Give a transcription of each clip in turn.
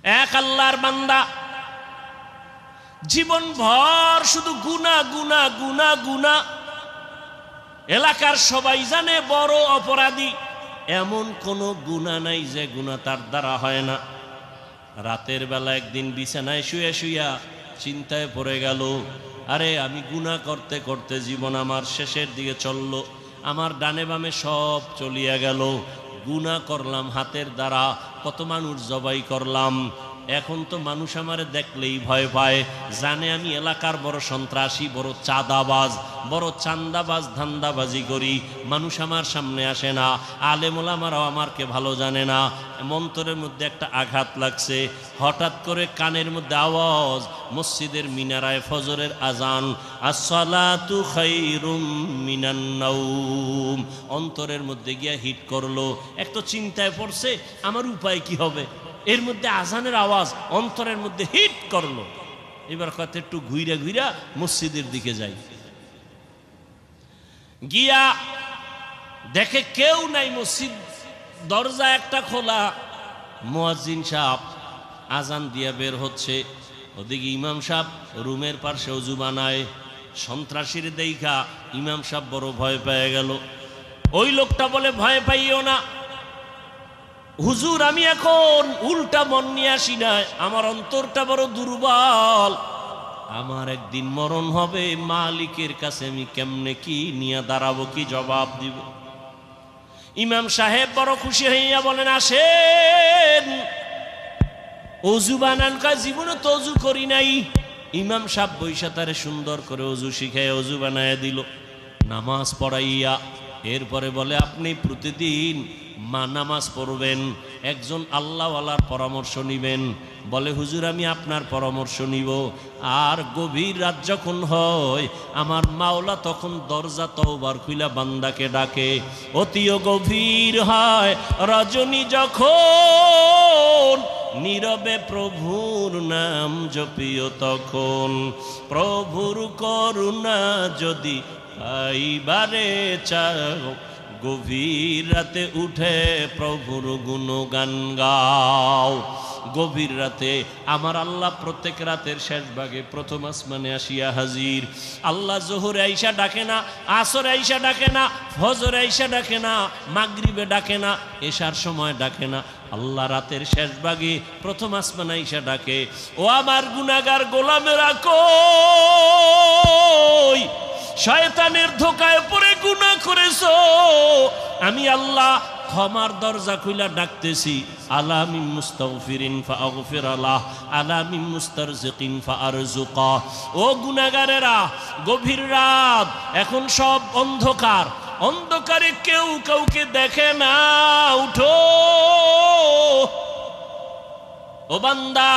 এক আল্লাহর বান্দা জীবন ভর শুধু গুনাহ গুনাহ গুনাহ গুনাহ। এলাকার সবাই জানে বড় অপরাধী, এমন কোনো গুনাহ নাই যে গুনাহ তার দ্বারা হয় না। রাতের বেলা একদিন বিছানায় শুয়ে শুইয়া চিন্তায় পড়ে গেল, আরে আমি গুনাহ করতে করতে জীবন আমার শেষের দিকে চলল, আমার ডানে বামে সব চলিয়া গেল। গুনাহ করলাম হাতের দ্বারা, কত মানুষ জবাই করলাম। এখন তো মানুষ আমারে দেখলেই ভয় পায়, জানে আমি এলাকার বড় সন্ত্রাসী, বড় চাঁদাবাজ, বড় চান্দাবাজ, ধান্দাবাজি করি। মানুষ আমার সামনে আসে না, আলেম ওলামারাও আমারকে ভালো জানে না। মন্তরের মধ্যে একটা আঘাত লাগছে, হঠাৎ করে কানের মধ্যে আওয়াজ, মসজিদের মিনারায় ফজরের আজান, আসসালাতু খায়রুম মিনান নাওম। অন্তরের মধ্যে গিয়া হিট করলো। একটু চিন্তায় পড়ছে, আমার উপায় কি হবে। এর মধ্যে আজানের আওয়াজ অন্তরের মধ্যে হিট করলো। এবার কত একটু ঘুইরা ঘুইরা মসজিদের দিকে যাই, গিয়া দেখে কেউ নাই, মসজিদ দরজা একটা খোলা। মুয়াজ্জিন সাহেব আজান দিয়া বের হচ্ছে, ওদিকে ইমাম সাহেব রুমের পাশে ওযু বানায়। সন্ত্রাসীর দেইখা ইমাম সাহেব বড় ভয় পেয়ে গেল। ওই লোকটা বলে, ভয় পাইও না হুজুর, আমি এখন উল্টা মন নিয়ে আসি না, আমার অন্তরটা বড় দুর্বল। আমার একদিন মরণ হবে, মালিকের কাছে আমি কেমনে কি নিয়ে দাঁড়াবো, কি জবাব দিব। ইমাম সাহেব বড় খুশি হইয়া বলেন, আসেন অজু বানান। কয় জীবনে তো অজু করি নাই। ইমাম সাহেব বৈশা তারে সুন্দর করে অজু শিখায় অজু বানায় দিল, নামাজ পড়াইয়া। এরপরে বলে, আপনি প্রতিদিন নামাজ পড়বেন, একজন আল্লাহওয়ালার পরামর্শ নিবেন। বলে, হুজুর আমি আপনার পরামর্শ নিব। আর গভীর রাত যখন হয়, আমার মাওলা তখন দরজা তওবার খুইলা বান্দাকে ডাকে। অতিও গভীর হয় রজনী যখন, নীরবে প্রভুর নাম জপিও তখন। প্রভুর করুণা যদি পাইবারে চাও, গভীর রাতে উঠে প্রভুর গুণগান গাও। গভীর রাতে আমার আল্লাহ প্রত্যেক রাতের শেষ ভাগে প্রথম আসমানে আসিয়া হাজির। আল্লাহ জোহরে আইসা ডাকে না, আসরে আইসা ডাকে না, ফজরে আইসা ডাকে না, মাগরিবে ডাকে না, এশার সময় ডাকে না। আল্লাহ রাতের শেষ ভাগে প্রথম আসমানে আইসা ডাকে, ও আমার গুনাহগার গোলামেরা কই, শয়তানের ধোকায় পড়ে গুনাহ করেছো, আমি আল্লাহ ক্ষমার দরজা খুইলা ডাকতেছি। আলা মিন মুস্তাগফিরিন ফাগফির আলাহ, আলা মিন মুস্তারজিকিন ফারজুকা। ও গুনাহগারেরা, গভীর রাত, এখন সব অন্ধকার, অন্ধকারে কেউ কাউকে দেখে না, উঠো ও বান্দা।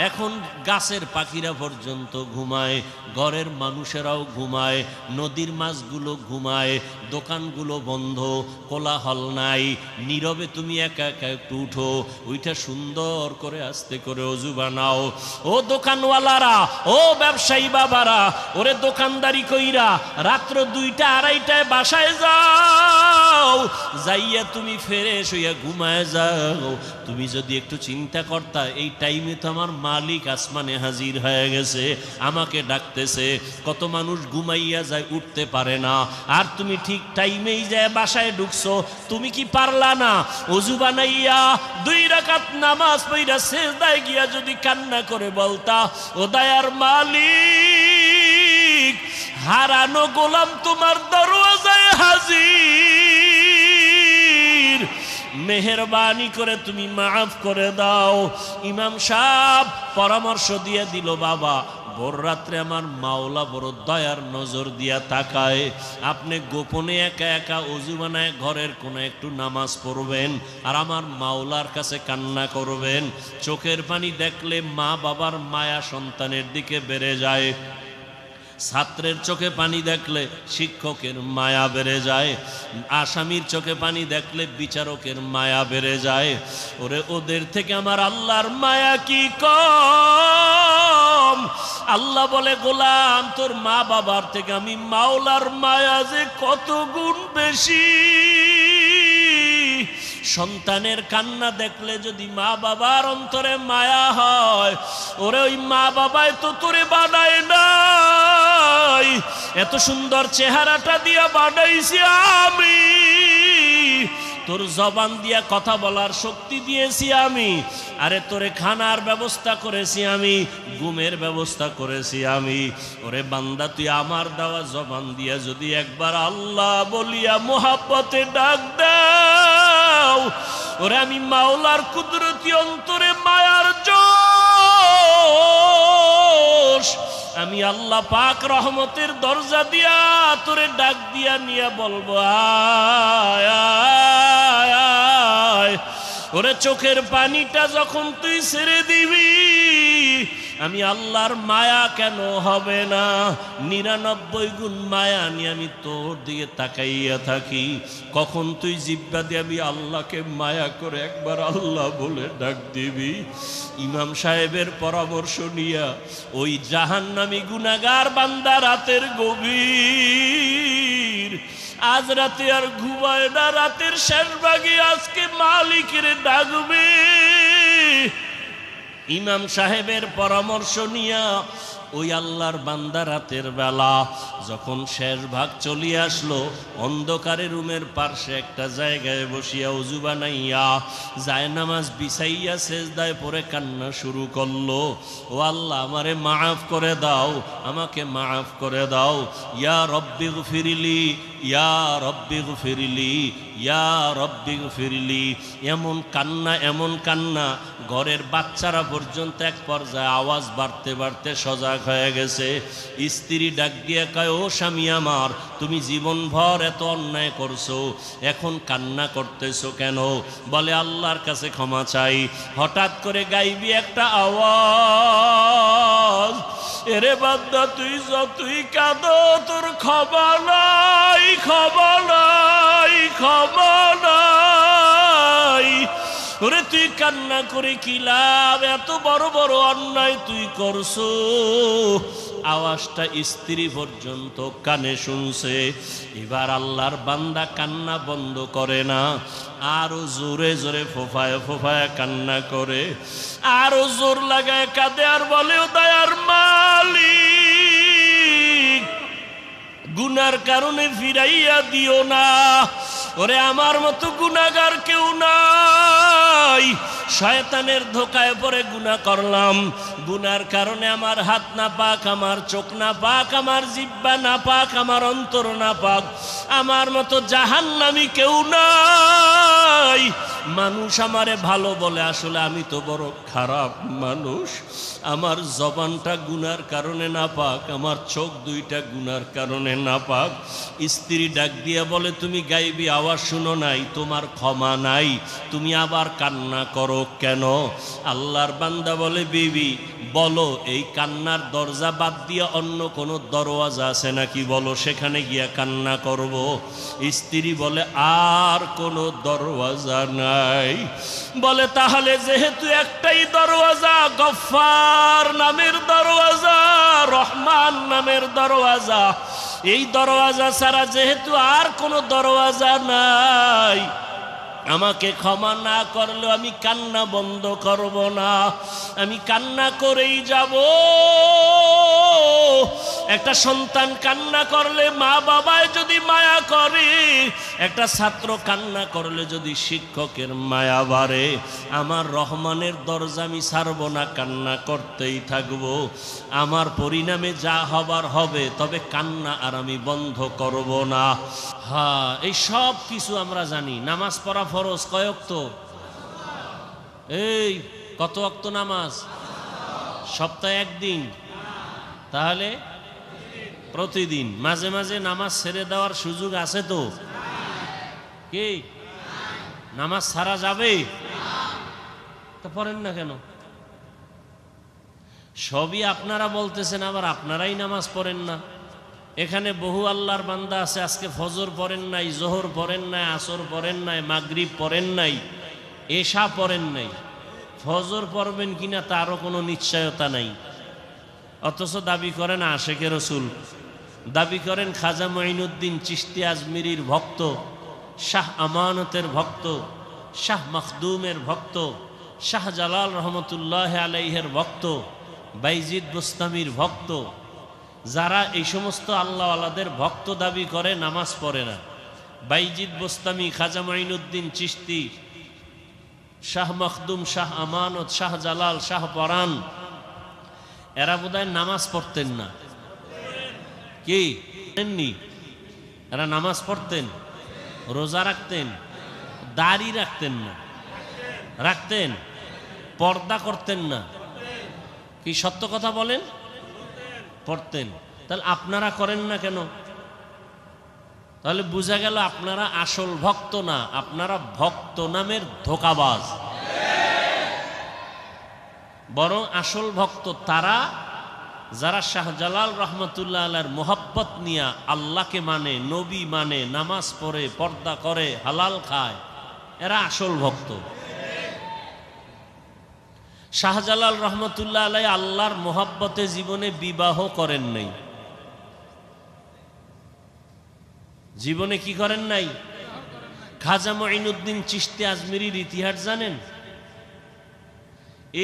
এখন গাছের পাখিরা পর্যন্ত ঘুমায়, ঘরের মানুষেরাও ঘুমায়, নদীর মাছগুলো ঘুমায়, দোকানগুলো বন্ধ, কোলাহল নাই, নীরবে তুমি একা একা একটু উঠো, ওইটা সুন্দর করে আস্তে করে অজু বানাও। ও দোকানওয়ালারা, ও ব্যবসায়ী বাবারা, ওরে দোকানদারি কইরা রাত্র 2টা 2:30টায় বাসায় যাও, যাইয়া তুমি ফ্রেশ হইয়া ঘুমায় যাও। তুমি যদি একটু চিন্তা করতা, এই টাইমে তো আমার মালিক আসমানে হাজির হয়ে গেছে, আমাকে ডাকতেছে। কত মানুষ ঘুমাইয়া যায়, উঠতে পারে না, আর তুমি ঠিক টাইমেই যায় বাসায় ঢুকছো। তুমি কি পারলা না ওযু বানাইয়া 2 রাকাত নামাজ পড়া সিজদায় গিয়া যদি কান্না করে বলতা, ও দয়ার মালিক, হারানো গোলাম তোমার দরওয়াজায় হাজির, মেহেরবানি করে তুমি মাফ করে দাও। ইমাম সাহেব পরামর্শ দিয়ে দিল, বাবা ভোর রাত্রে আমার মাওলা বড় দয়ার নজর দিয়া তাকায়, আপনি গোপনে একা একা ওযু বানায় ঘরের কোণে একটু নামাজ পড়বেন, আর আমার মাওলার কাছে কান্না করবেন। চোখের পানি দেখলে মা বাবার মায়া সন্তানের দিকে বেড়ে যায়, ছাত্রের চোখে পানি দেখলে শিক্ষকের মায়া বেড়ে যায়, আসামির চোখে পানি দেখলে বিচারকের মায়া বেড়ে যায়। ওরে ওদের থেকে আমার আল্লাহর মায়া কি কম? আল্লাহ বলে, গোলাম তোর মা বাবার থেকে আমি মাওলার মায়া যে কত গুণ বেশি। সন্তানের কান্না দেখলে যদি মা বাবার অন্তরে মায়া হয়, ওরে ওই মা বাবাই তো তোরে বানায় নাই, এত সুন্দর চেহারাটা দিয়া বানাইছি আমি, তোর জবান দিয়া কথা বলার শক্তি দিয়েছি আমি, আরে তোরে খানার ব্যবস্থা করেছি আমি, ঘুমের ব্যবস্থা করেছি আমি। ওরে বান্দা, তুই আমার দেওয়া জবান দিয়া যদি একবার আল্লাহ বলিয়া মোহাব্বতে ডাক দাও, ওরে আমি মাওলার কুদরতি অন্তরে মায়ার জোশ, আমি আল্লাহ পাক রহমতের দরজা দিয়া তোরে ডাক দিয়া নিয়ে বলবো আয় আয় আয়। ওরে চোখের পানিটা যখন তুই ছেড়ে দিবি, আমি আল্লাহর মায়া কেন হবে না, 99 গুণ মায়া নিয়ে আমি তোর দিকে তাকাইয়া থাকি। কখন তুই জিব্বা দিয়ে আমি আল্লাহকে মায়া করে একবার আল্লাহ বলে ডাক দিবি। ইমাম সাহেবের পরামর্শ নিয়া ওই জাহান্নামী গুনাহগার বান্দা রাতের গভীর, আজ রাতে আর ঘুমায় না, রাতের শেষ ভাগে আজকে মালিকের ডাকবে। ইমাম সাহেবের পরামর্শ নিয়া ওই আল্লাহর বান্দা রাতের বেলা যখন শেষ ভাগ চলিয়ে আসলো, অন্ধকারে রুমের পার্শ্বে একটা জায়গায় বসিয়া উজু বানাইয়া জায়নামাজ বিছাইয়া সেজদায় পড়ে কান্না শুরু করলো। ও আল্লাহ, আমারে মাফ করে দাও, আমাকে মাফ করে দাও, ইয়া রব্বি গফিরলি, ইয়া রব্বি গফিরলি, ইয়া রব্বি গফিরলি। এমন কান্না, এমন কান্না, ঘরের বাচ্চারা পর্যন্ত এক পর্যায়ে আওয়াজ বাড়তে বাড়তে সজাগ হয়ে গেছে। স্ত্রী ডাক দিয়ে কয়, ও স্বামী আমার, তুমি জীবনভর এত অন্যায় করছো, এখন কান্না করতেছো কেন? বলে আল্লাহর কাছে ক্ষমা চাই। হঠাৎ করে গাইবি একটা আওয়াজ, এরে বান্দা তুই যতই কাঁদো তোর ক্ষমা নাই, ক্ষমা নাই, ক্ষমা নাই। ওরে তুই কান্না করে কি লাভ, এত বড় বড় অন্যায় তুই করছো। আওয়াজটা স্ত্রী পর্যন্ত কানে শুনছে। এবার আল্লাহর বান্দা কান্না বন্ধ করে না, আরো জোরে জোরে ফোফায় ফোফায় কান্না করে, আরো জোর লাগায় কাঁদে আর বলে, ও দয়ার মালিক, গুনার কারণে ফিরাইয়া দিও না। ওরে আমার মতো গুনাহগার কেউ নাই, শয়তানের ধোকায় পড়ে গুনাহ করলাম, গুনার কারণে আমার হাত না পাক, আমার চোখ না পাক, আমার জিহ্বা না পাক, আমার অন্তর না পাক, আমার মতো জাহান্নামী কেউ নাই। মানুষ আমারে ভালো বলে, আসলে আমি তো বড় খারাপ মানুষ। আমার জবানটা গুনার কারণে না পাক, আমার চোখ দুইটা গুনার কারণে না পাক। স্ত্রী ডাক দিয়া বলে, তুমি গাইবি আওয়াজ শুনো নাই, তোমার ক্ষমা নাই, তুমি আবার কান্না করো কেন? আল্লাহর বান্দা বলে, বিবি বলো, এই কান্নার দরজা বাদ দিয়া অন্য কোনো দরওয়াজা আছে নাকি, বলো, সেখানে গিয়া কান্না করব। স্ত্রী বলে, আর কোনো দরওয়াজা নাই। বলে, তাহলে যেহেতু একটাই দরওয়াজা, গফফার নামের দরওয়াজা, রহমান নামের দরওয়াজা, এই দরওয়াজা ছাড়া যেহেতু আর কোনো দরওয়াজা নাই, আমাকে ক্ষমা না করলেও আমি কান্না বন্ধ করব না, আমি কান্না করেই যাব। একটা সন্তান কান্না করলে মা বাবায় যদি মায়া করে, একটা ছাত্র কান্না করলে যদি শিক্ষকের মায়া বাড়ে, আমার রহমানের দরজা আমি ছাড়ব না, কান্না করতেই থাকব। আমার পরিণামে যা হবার হবে, তবে কান্না আর আমি বন্ধ করব না। হ্যাঁ, এই সব কিছু আমরা জানি। নামাজ পড়া ফরজ কয় ওয়াক্ত? এই কত ওয়াক্ত নামাজ? সপ্তাহে একদিন, তাহলে প্রতিদিন। মাঝে মাঝে নামাজ ছেড়ে দেওয়ার সুযোগ আছে তো? কি নামাজ ছাড়া যাবে? তা পড়েন না কেন? সবই আপনারা বলতেছেন, আবার আপনারাই নামাজ পড়েন না। এখানে বহু আল্লাহর বান্দা আছে, আজকে ফজর পড়েন নাই, জোহর পড়েন নাই, আসর পড়েন নাই, মাগরিব পড়েন নাই, এশা পড়েন নাই। ফজর পড়বেন কিনা তারও কোনো নিশ্চয়তা নাই, অথচ দাবি করেন আশেকে রসুল, দাবি করেন খাজা মঈনুদ্দিন চিশতি আজমিরির ভক্ত, শাহ আমানতের ভক্ত, শাহ মখদুমের ভক্ত, শাহজালাল রহমতুল্লাহ আলাইহের ভক্ত, বাইজিদ বুস্তামির ভক্ত, যারা এই সমস্ত আল্লাহওয়ালাদের ভক্ত দাবি করে নামাজ পড়ে না, বাইজিদ বুস্তামি, খাজা মাইনুদ্দিন চিশতি, শাহ মখদুম, শাহ আমানত, শাহ জালাল, শাহ পরান, এরা বোধহয় নামাজ পড়তেন না। কি এরা নামাজ পড়তেন, রোজা রাখতেন, দাড়ি রাখতেন না? রাখতেন। পর্দা করতেন না? কি সত্য কথা বলেন? পড়তেন। তাহলে আপনারা করেন না কেন? তাহলে বোঝা গেল আপনারা আসল ভক্ত না, আপনারা ভক্ত নামের ধোঁকাবাজ। বরং আসল ভক্ত তারা যারা শাহজালাল রহমতুল্লাহ আলাইহির মোহাব্বত নিয়ে আল্লাহকে মানে, নবী মানে, নামাজ পড়ে, পর্দা করে, হালাল খায়, এরা আসল ভক্ত। শাহজালাল রহমতুল্লাহ আলাইহি আল্লাহর মোহাব্বতে জীবনে বিবাহ করেন নাই। জীবনে কি করেন নাই? খাজা মাইনুদ্দিন চিশতি আজমিরির ইতিহাস জানেন?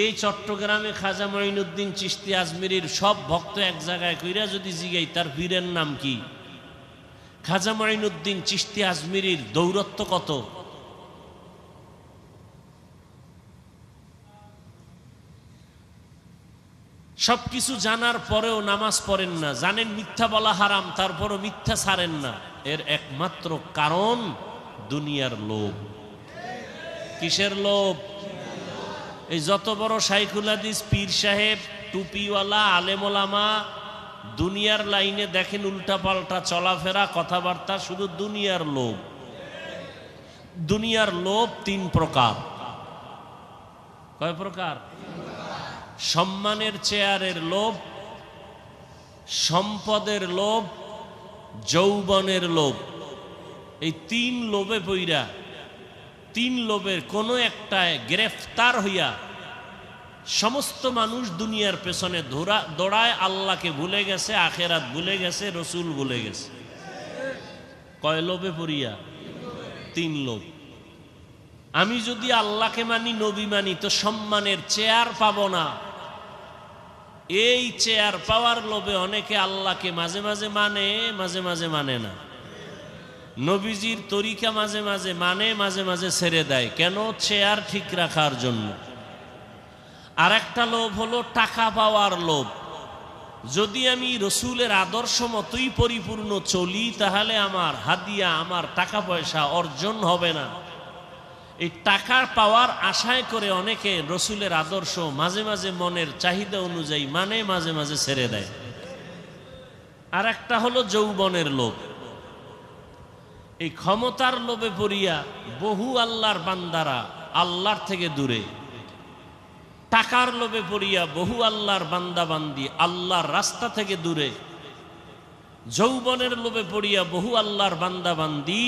এই চট্টগ্রামে খাজা মাইনুদ্দিন চিশতি আজমিরির সব ভক্ত এক জায়গায় কইরা যদি জিগাই তার পীরের নাম কি, খাজা মাইনুদ্দিন চিশতি আজমিরির দৌরত্ব কত? সবকিছু জানার পরেও নামাজ পড়েন না, জানেন মিথ্যা বলা হারাম, তারপরও মিথ্যা ছাড়েন না। এর একমাত্র কারণ দুনিয়ার লোভ। কিসের লোভ? এই যত বড় শাইখুল হাদিস, পীর সাহেব, টুপিওয়ালা, আলেম ওলামা, দুনিয়ার লাইনে দেখেন উল্টা পাল্টা চলাফেরা, কথাবার্তা, শুধু দুনিয়ার লোভ। দুনিয়ার লোভ তিন প্রকার। কয় প্রকার? সম্মানের চেয়ারের লোভ, সম্পদের লোভ, যৌবনের লোভ। এই তিন লোভে পইরা, তিন লোভের কোনো একটায় গ্রেফতার হইয়া সমস্ত মানুষ দুনিয়ার পেছনে দৌড়ায়, আল্লাহকে ভুলে গেছে, আখেরাত ভুলে গেছে, রসুল ভুলে গেছে। কয় লোভে পড়িয়া? তিন লোভ। আমি যদি আল্লাহকে মানি, নবী মানি, তো সম্মানের চেয়ার পাবো না। এই চেয়ার পাওয়ার লোভে অনেকে আল্লাহকে মাঝে মাঝে মানে, মাঝে মাঝে মানে না। নবীজির তরিকা মাঝে মাঝে মানে, মাঝে মাঝে ছেড়ে দেয়। কেন? চেয়ার ঠিক রাখার জন্য। আর একটা লোভ হলো টাকা পাওয়ার লোভ। যদি আমি রসুলের আদর্শ মতোই পরিপূর্ণ চলি, তাহলে আমার হাদিয়া, আমার টাকা পয়সা অর্জন হবে না। এই টাকা পাওয়ার আশায় করে অনেকে রসুলের আদর্শ মাঝে মাঝে মনের চাহিদা অনুযায়ী মানে, মাঝে মাঝে ছেড়ে দেয়। আর একটা হলো যৌবনের লোভ। এই ক্ষমতার লোভে পড়িয়া বহু আল্লাহর বান্দারা আল্লাহর থেকে দূরে, টাকার লোভে পড়িয়া বহু আল্লাহর বান্দা বান্দি আল্লাহর রাস্তা থেকে দূরে, যৌবনের লোভে পড়িয়া বহু আল্লাহর বান্দা বান্দি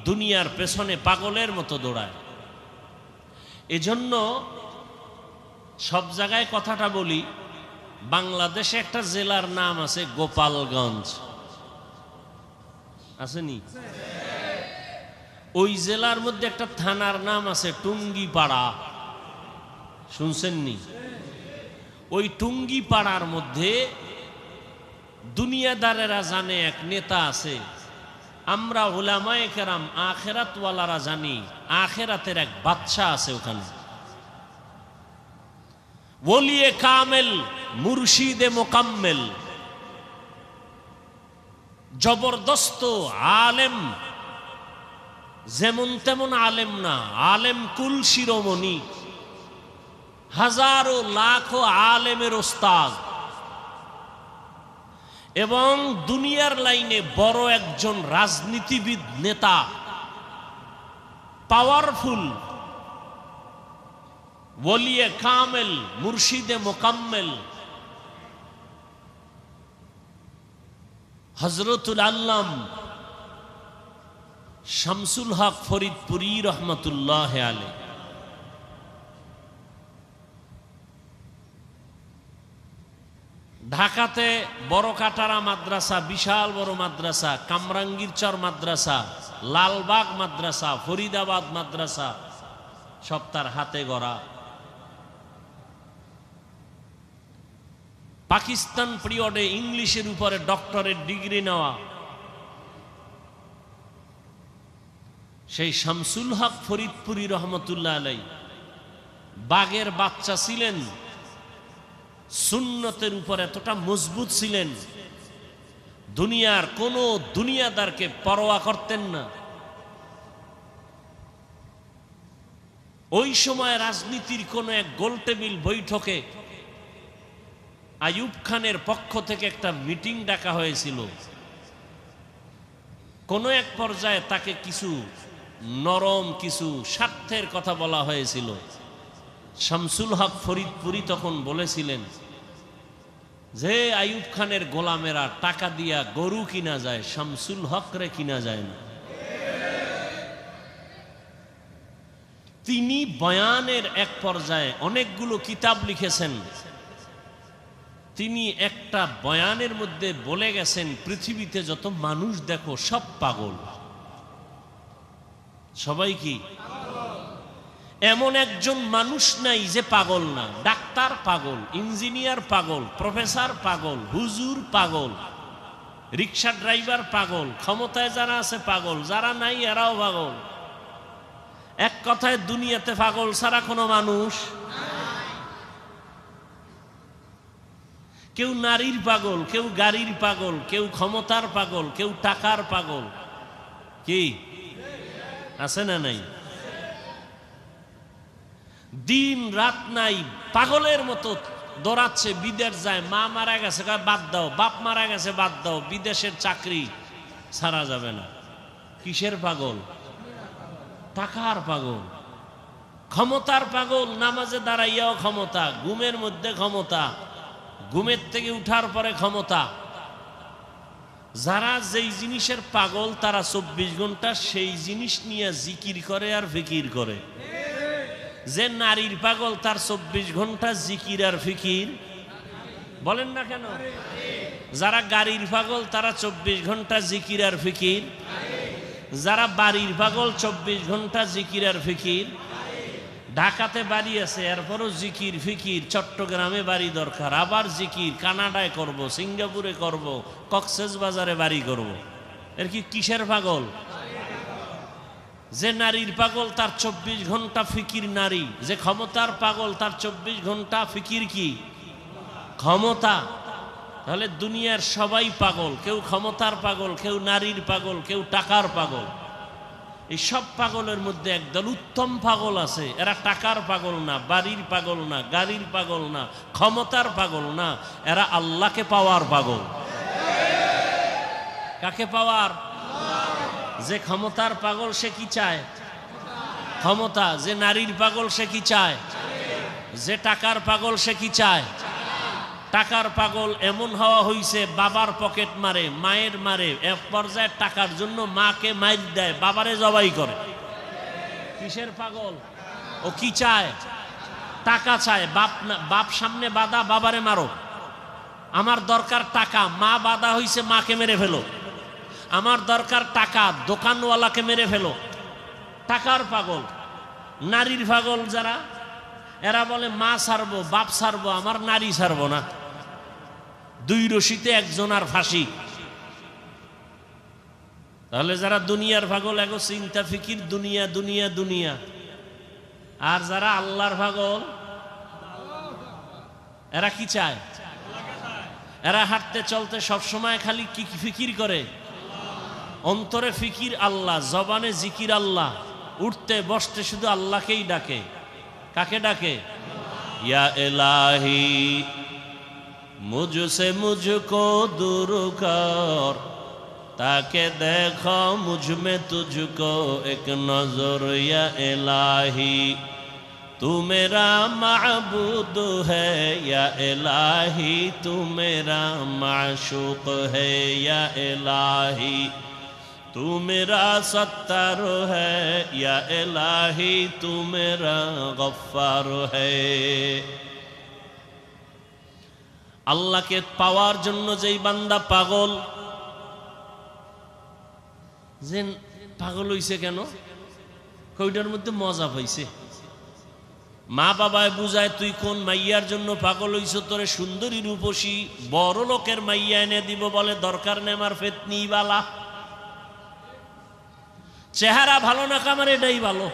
দুনিয়ার পেছনে পাগলের মতো দৌড়ায়। এজন্য সব জায়গায় কথাটা বলি, বাংলাদেশে একটা জেলার নাম আছে গোপালগঞ্জ, আসেনি? ওই জেলার মধ্যে একটা থানার নাম আছে টুঙ্গিপাড়া, শুনছেননি? ওই টুঙ্গিপাড়ার মধ্যে দুনিয়াদারেরা জানে এক নেতা আছে, আমরা উলামায়ে কেরাম আখেরাতওয়ালারা জানি আখেরাতের এক বাদশা আছে ওখানে। ওলিয়ে কামেল, মুর্শিদে মোকাম্মেল, জবরদস্ত আলেম, যেমন তেমন আলেম না, আলেম কুল শিরোমণি, হাজারো লাখো আলেমের ওস্তাদ, এবং দুনিয়ার লাইনে বড় একজন রাজনীতিবিদ, নেতা, পাওয়ারফুল, ওলিয়ে কামেল, মুর্শিদে মোকাম্মেল, হযরতুল আল্লাম শামসুল হক ফরিদপুরি রহমতুল্লাহ আলাইহি। ঢাকাতে বড় কাটারা মাদ্রাসা, বিশাল বড় মাদ্রাসা, কামরাঙ্গীরচর মাদ্রাসা, লালবাগ মাদ্রাসা, ফরিদাবাদ মাদ্রাসা, সব তার হাতে গড়া। পাকিস্তান পিরিয়ডে ইংলিশের উপরে ডক্টরেট ডিগ্রি নেওয়া সেই শামসুল হক ফরিদপুরি রহমতুল্লাহ আলাই বাঘের বাচ্চা ছিলেন, সুন্নতের উপর এতটা মজবুত ছিলেন, দুনিয়ার কোন দুনিয়াদারকে পরোয়া করতেন না। ওই সময় রাজনীতির কোন এক গোলটেবিল বৈঠকে আইয়ুব খানের পক্ষ থেকে একটা মিটিং ডাকা হয়েছিল। কোন এক পর্যায়ে তাকে কিছু নরম কিছু স্বার্থের কথা বলা হয়েছিল। শামসুল হক ফরিদপুরি তখন বলেছিলেন যে আইয়ুব খানের গোলামেরা টাকা দিয়া গরু কিনা যায়, শামসুল হক রে কিনা যায় না। তিনি বয়ানের এক পর্যায়ে অনেকগুলো কিতাব লিখেছেন। তিনি একটা বয়ানের মধ্যে বলে গেছেন, পৃথিবীতে যত মানুষ দেখো সব পাগল। সবাই কি? এমন একজন মানুষ নাই যে পাগল না। ডাক্তার পাগল, ইঞ্জিনিয়ার পাগল, প্রফেসর পাগল, হুজুর পাগল, রিক্সা ড্রাইভার পাগল, ক্ষমতায় যারা আছে পাগল, যারা নাই এরাও পাগল। এক কথায় দুনিয়াতে পাগল ছাড়া কোনো মানুষ। কেউ নারীর পাগল, কেউ গাড়ির পাগল, কেউ ক্ষমতার পাগল, কেউ টাকার পাগল। কি আছে না নাই? দিন রাত নাই, পাগলের মতো দৌড়াচ্ছে। বিদেশ যায়, মা মারা গেছে বাদ দাও, বাপ মারা গেছে বাদ দাও, বিদেশের চাকরি ছাড়া যাবে না। কিসের পাগল? টাকার পাগল, ক্ষমতার পাগল। নামাজে দাঁড়াইয়াও ক্ষমতা, ঘুমের মধ্যে ক্ষমতা, ঘুমের থেকে উঠার পরে ক্ষমতা। যারা যেই জিনিসের পাগল তারা 24 ঘন্টা সেই জিনিস নিয়ে জিকির করে আর ফিকির করে। যে নারীর পাগল তার 24 ঘন্টা জিকির আর ফিকির। বলেন না কেন? যারা গাড়ির পাগল তারা 24 ঘন্টা জিকির আর ফিকির। যারা বাড়ির পাগল 24 ঘন্টা জিকির আর ফিকির। ঢাকাতে বাড়ি আছে এরপরও জিকির ফিকির, চট্টগ্রামে বাড়ি দরকার আবার জিকির, কানাডায় করব, সিঙ্গাপুরে করব, কক্সবাজারে বাড়ি করব। এর কি কিসের পাগল? যে নারীর পাগল তার 24 ঘন্টা ফিকির নারী। যে ক্ষমতার পাগল তার 24 ঘন্টা ফিকির কি? ক্ষমতা। তাহলে দুনিয়ার সবাই পাগল। কেউ ক্ষমতার পাগল, কেউ নারীর পাগল, কেউ টাকার পাগল। এই সব পাগলের মধ্যে একদল উত্তম পাগল আছে। এরা টাকার পাগল না, বাড়ির পাগল না, গাড়ির পাগল না, ক্ষমতার পাগল না, এরা আল্লাহকে পাওয়ার পাগল। কাকে পাওয়ার? যে ক্ষমতার পাগল সে কি চায়? ক্ষমতা। যে নারীর পাগল সে কি চায়? যে টাকার পাগল সে কি চায়? টাকার পাগল এমন হওয়া হইছে বাবার পকেট মারে, মায়ের মারে, এক পর্যায়ে টাকার জন্য মাকে মাইর দেয়, বাবারে জবাই করে। কিসের পাগল? ও কি চায়? টাকা চায়। বাপ সামনে বাধা, বাবারে মারো। আমার দরকার টাকা, মা বাধা হইছে, মাকে মেরে ফেলো। আমার দরকার টাকা, দোকানওয়ালাকে মেরে ফেলো। টাকার পাগল। নারীর পাগল যারা, এরা বলে মা ছাড়বো, বাপ ছাড়বো, আমার নারী ছাড়বো না। দুই রশিতে একজন আর ফাঁসি। তাহলে যারা দুনিয়ার পাগল এগো চিন্তা ফিকির দুনিয়া দুনিয়া দুনিয়া। আর যারা আল্লাহর পাগল এরা কি চায়? এরা হাঁটতে চলতে সবসময় খালি কি ফিকির করে? অন্তরে ফিকির আল্লাহ, জবানে জিকির আল্লাহ, উঠতে বসতে শুধু আল্লাহকেই ডাকে। কাকে ডাকে? ইয়া ইলাহি মুঝসে মুঝকো दूर कर, ताके देखो मुझ में तुझको एक नजर। या इलाही तू मेरा माबूद है, या इलाही तू मेरा माशूक है, या इलाही तू मेरा सत्तार है, या इलाही तू मेरा गफ्फार है। আল্লাহকে পাওয়ার জন্য যেই বান্দা পাগল, যে পাগল হইছে কেন? কইটার মধ্যে মজা পাইছে। মা বাবায় বুঝায় তুই কোন মাইয়ার জন্য পাগল হইছ, তোরে সুন্দরী রূপসী বড় লোকের মাইয়া এনে দিব, বলে দরকার নেই আমার ফেতনি বালা, চেহারা ভালো না কামার এটাই ভালো।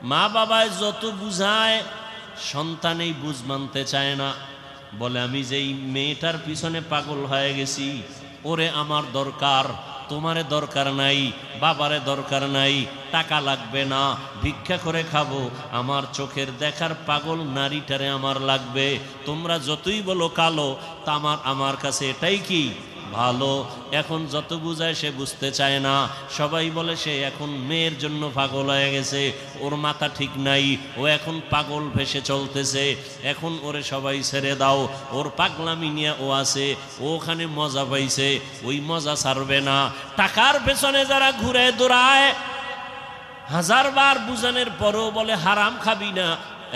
মা বাবায় যত বুঝায় সন্তান এই বুঝ মানতে চায় না, বলে আমি যেই মেয়েটার পিছনে পাগল হয়ে গেছি ওরে আমার দরকার, তোমারে দরকার নাই, বাবারে দরকার নাই, টাকা লাগবে না, ভিক্ষা করে খাবো, আমার চোখের দেখার পাগল নারীটারে আমার লাগবে। তোমরা যতই বলো কালো, তা আমার কাছে এটাই কি ভালো। এখন যত বুঝায় সে বুঝতে চায় না, সবাই বলে সে এখন মেয়ের জন্য পাগল হয়ে গেছে, ওর মাথা ঠিক নাই, ও এখন পাগল ভেসে চলতেছে, এখন ওরে সবাই ছেড়ে দাও, ওর পাগলামি নিয়ে ও আছে, ও ওখানে মজা পাইছে, ওই মজা ছাড়বে না। টাকার পেছনে যারা ঘুরে দৌড়ায়, হাজারবার বুঝানোর পরও বলে হারাম খাবি না,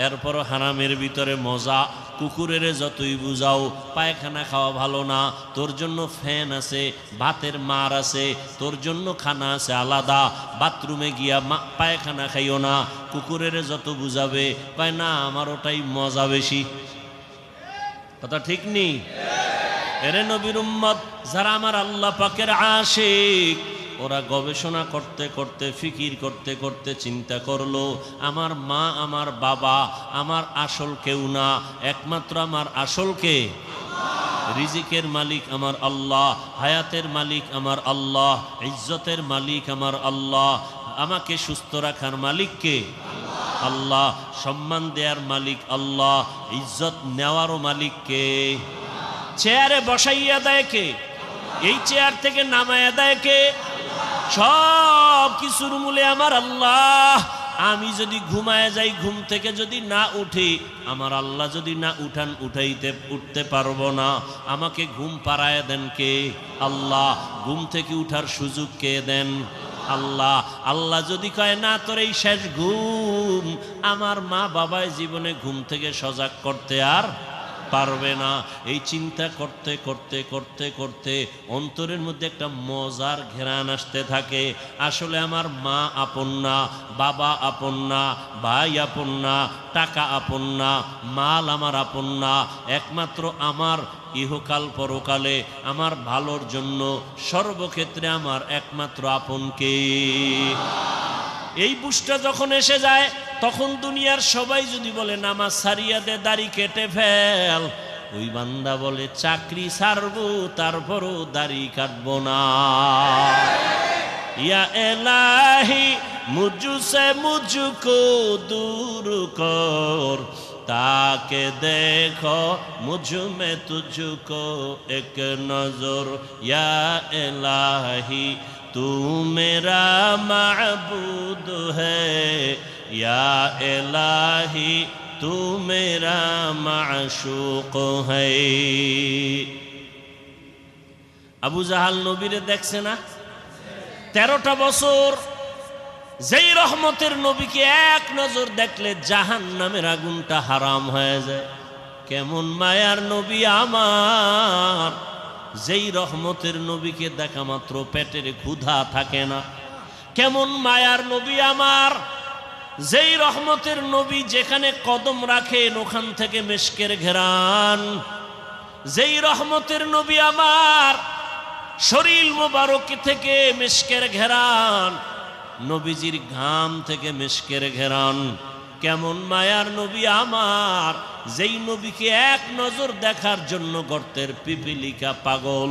এরপরও হারামের ভিতরে মজা। কুকুরের যতই বুঝাও পায়খানা খাওয়া ভালো না, তোর জন্য ফ্যান আছে, ভাতের মার আছে, তোর জন্য খানা আছে আলাদা, বাথরুমে গিয়া পায়খানা খাইও না। কুকুরের যত বুঝাবে পায় না আমার ওটাই মজা বেশি। কথা ঠিক নেই? এরে নবীর উম্মত যারা আমার আল্লাহ পাকের আশিক, ওরা গবেষণা করতে করতে ফিকির করতে করতে চিন্তা করলো, আমার মা আমার বাবা আমার আসল কেউ না, একমাত্র আমার আসল কে? রিজিকের মালিক আমার আল্লাহ, হায়াতের মালিক আমার আল্লাহ, ইজ্জতের মালিক আমার আল্লাহ, আমাকে সুস্থ রাখার মালিক কে? আল্লাহ, সম্মান দেওয়ার মালিক আল্লাহ, ইজ্জত নেওয়ারও মালিক কে? চেয়ারে বসাইয়া দেয় কে? এই চেয়ার থেকে নামাইয়া দেয় কে? সব কিছুর মূলে আমার আল্লাহ। আমি যদি ঘুমায় যাই, ঘুম থেকে যদি না উঠি, আমার আল্লাহ যদি না উঠতে পারবো না, আমাকে ঘুম পাড়ায় দেন কে? আল্লাহ। ঘুম থেকে উঠার সুযোগ কে দেন? আল্লাহ। আল্লাহ যদি কয় না তোর এই শেষ ঘুম, আমার মা বাবায় জীবনে ঘুম থেকে সজাগ করতে আর পারবে না। এই চিন্তা করতে করতে করতে করতে অন্তরের মধ্যে একটা মজার ঘেরান আসতে থাকে। আসলে আমার মা আপন না, বাবা আপন না, ভাই আপন না, টাকা আপন না, মাল আমার আপন না, একমাত্র আমার ইহকাল পরকালে আমার ভালোর জন্য সর্বক্ষেত্রে আমার একমাত্র আপন কে? এই বুঝটা যখন এসে যায়, তখন দুনিয়ার সবাই যদি বলে নামাজ ছাড়িয়া দে, দাড়ি কেটে ফেল, ওই বান্দা বলে চাকরি ছাড়বো তারপরও দাড়ি কাটবো না। ইয়া এলাহি মুঝসে মুঝকো দূর কর, তাকে দেখো মুঝ মে তুঝকো এক নজর। ইয়া এলাহি तू मेरा माबूद है, या इलाही तू मेरा माशूक है। আবু জাহাল নবীরে দেখছে না? 13টা বছর যেই রহমতের নবীকে এক নজর দেখলে জাহান্নামের আগুনটা হারাম হয়ে যায়। কেমন মায়ার নবী আমার, যেই রহমতের নবীকে দেখা মাত্র পেটের ক্ষুধা থাকে না। কেমন মায়ার নবী আমার, যেই রহমতের নবী যেখানে কদম রাখেন ওখান থেকে মিশকের ঘেরান। যেই রহমতের নবী আমার, শরীর মোবারক থেকে মিশকের ঘেরান, নবীজির ঘাম থেকে মিশকের ঘেরান। কেমন মায়ার নবী আমার, যেই নবীকে এক নজর দেখার জন্য গর্তের পিপিলিকা পাগল,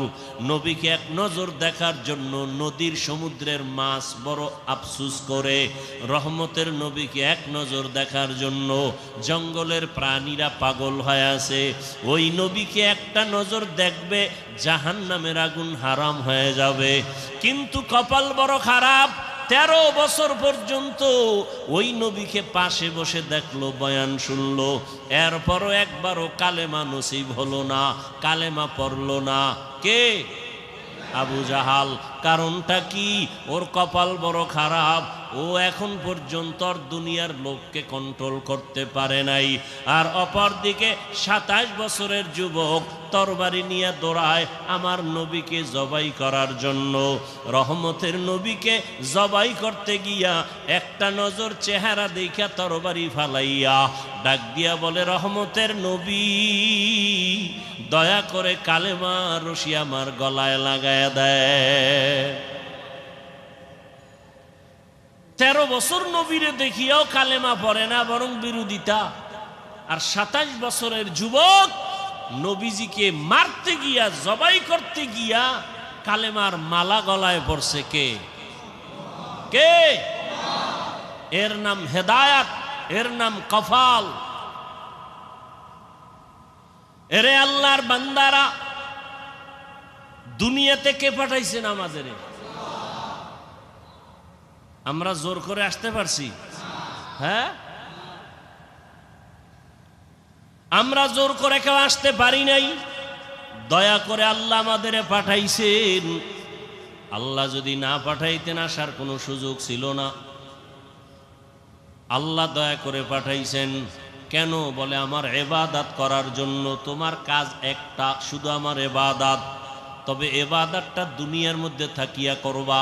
নবীকে এক নজর দেখার জন্য নদীর সমুদ্রের মাছ বড় আফসুস করে, রহমতের নবীকে এক নজর দেখার জন্য জঙ্গলের প্রাণীরা পাগল হয়ে আছে। ওই নবীকে একটা নজর দেখবে, জাহান্নামের আগুন হারাম হয়ে যাবে। কিন্তু কপাল বড় খারাপ, 13 বছর পর্যন্ত ওই নবীকে পাশে বসে দেখলো, বয়ান শুনলো, এরপরও একবারও কালেমা নসিব হলো না, কালেমা পড়লো না। কে? আবু জাহাল। কারণটা কি? ওর কপাল বড় খারাপ। ও এখন পর্যন্ত দুনিয়ার লোককে কন্ট্রোল করতে পারে নাই। আর অপর দিকে 27 বছরের যুবক তরবারি নিয়ে দৌড়ায় আমার নবীকে জবাই করার জন্য। রহমতের নবীকে জবাই করতে গিয়া একটা নজর চেহারা দেখা তরবারি ফালাইয়া ডাক দিয়া বলে, রহমতের নবী দয়া করে কালেমা রশি আমার গলায় লাগায়া দেয়। 13 বছর নবীরে দেখিয়াও কালেমা পড়ে না, বরং বিরোধিতা। আর 27 বছরের যুবক নবীজিকে মারতে গিয়া জবাই করতে গিয়া কালেমার মালা গলায় পড়ছে। কে কে? এর নাম হেদায়াত, এর নাম কফাল। এরে আল্লাহর বান্দারা, দুনিয়াতে কে পাঠাইছেন আমাদের? আমরা জোর করে আসতে পারছি? হ্যাঁ, আমরা জোর করে কেউ আসতে পারি নাই। দয়া করে আল্লাহ আমাদের পাঠাইছেন। আল্লাহ যদি না পাঠাইতেন আসার কোনো সুযোগ ছিল না। আল্লাহ দয়া করে পাঠাইছেন। কেন? বলে আমার ইবাদত করার জন্য। তোমার কাজ একটা, শুধু আমার ইবাদত। তবে ইবাদতটা দুনিয়ার মধ্যে থাকিয়া করবা,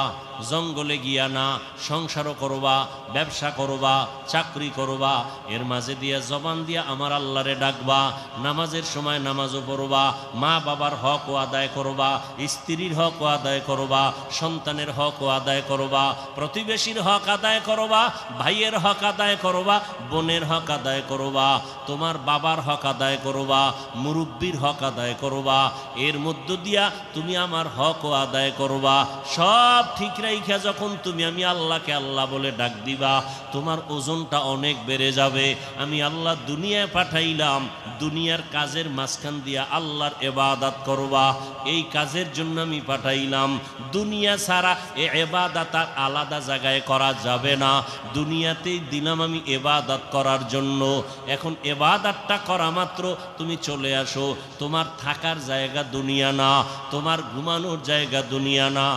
জঙ্গলে গিয়া না। সংসারও করবা, ব্যবসা করবা, চাকরি করবা, এর মাঝে দিয়া জবান দিয়া আমার আল্লাহরে ডাকবা। নামাজের সময় নামাজও পড়বা, মা বাবার হকও আদায় করবা, স্ত্রীর হকও আদায় করবা, সন্তানের হকও আদায় করবা, প্রতিবেশীর হক আদায় করবা, ভাইয়ের হক আদায় করবা, বোনের হক আদায় করবা, তোমার বাবার হক আদায় করবা, মুরব্বির হক আদায় করবা। এর মধ্য দিয়া তুমি আমার হকও আদায় করবা। সব ঠিক রাইখা যখন তুমি আমি আল্লাহকে আল্লাহ বলে ডাক দিবা, তোমার ওজনটা অনেক বেড়ে যাবে। আমি আল্লাহ দুনিয়ায় পাঠাইলাম, দুনিয়ার কাজের মাঝখান দিয়া আল্লাহর ইবাদত করবা, এই কাজের জন্য আমি পাঠাইলাম। দুনিয়া ছাড়া এই ইবাদত আর আলাদা জায়গায় করা যাবে না। দুনিয়াতেই দিলাম আমি ইবাদত করার জন্য। এখন ইবাদতটা করা মাত্র তুমি চলে আসো। তোমার থাকার জায়গা দুনিয়া না, তোমার ঘুমানোর জায়গা দুনিয়া না,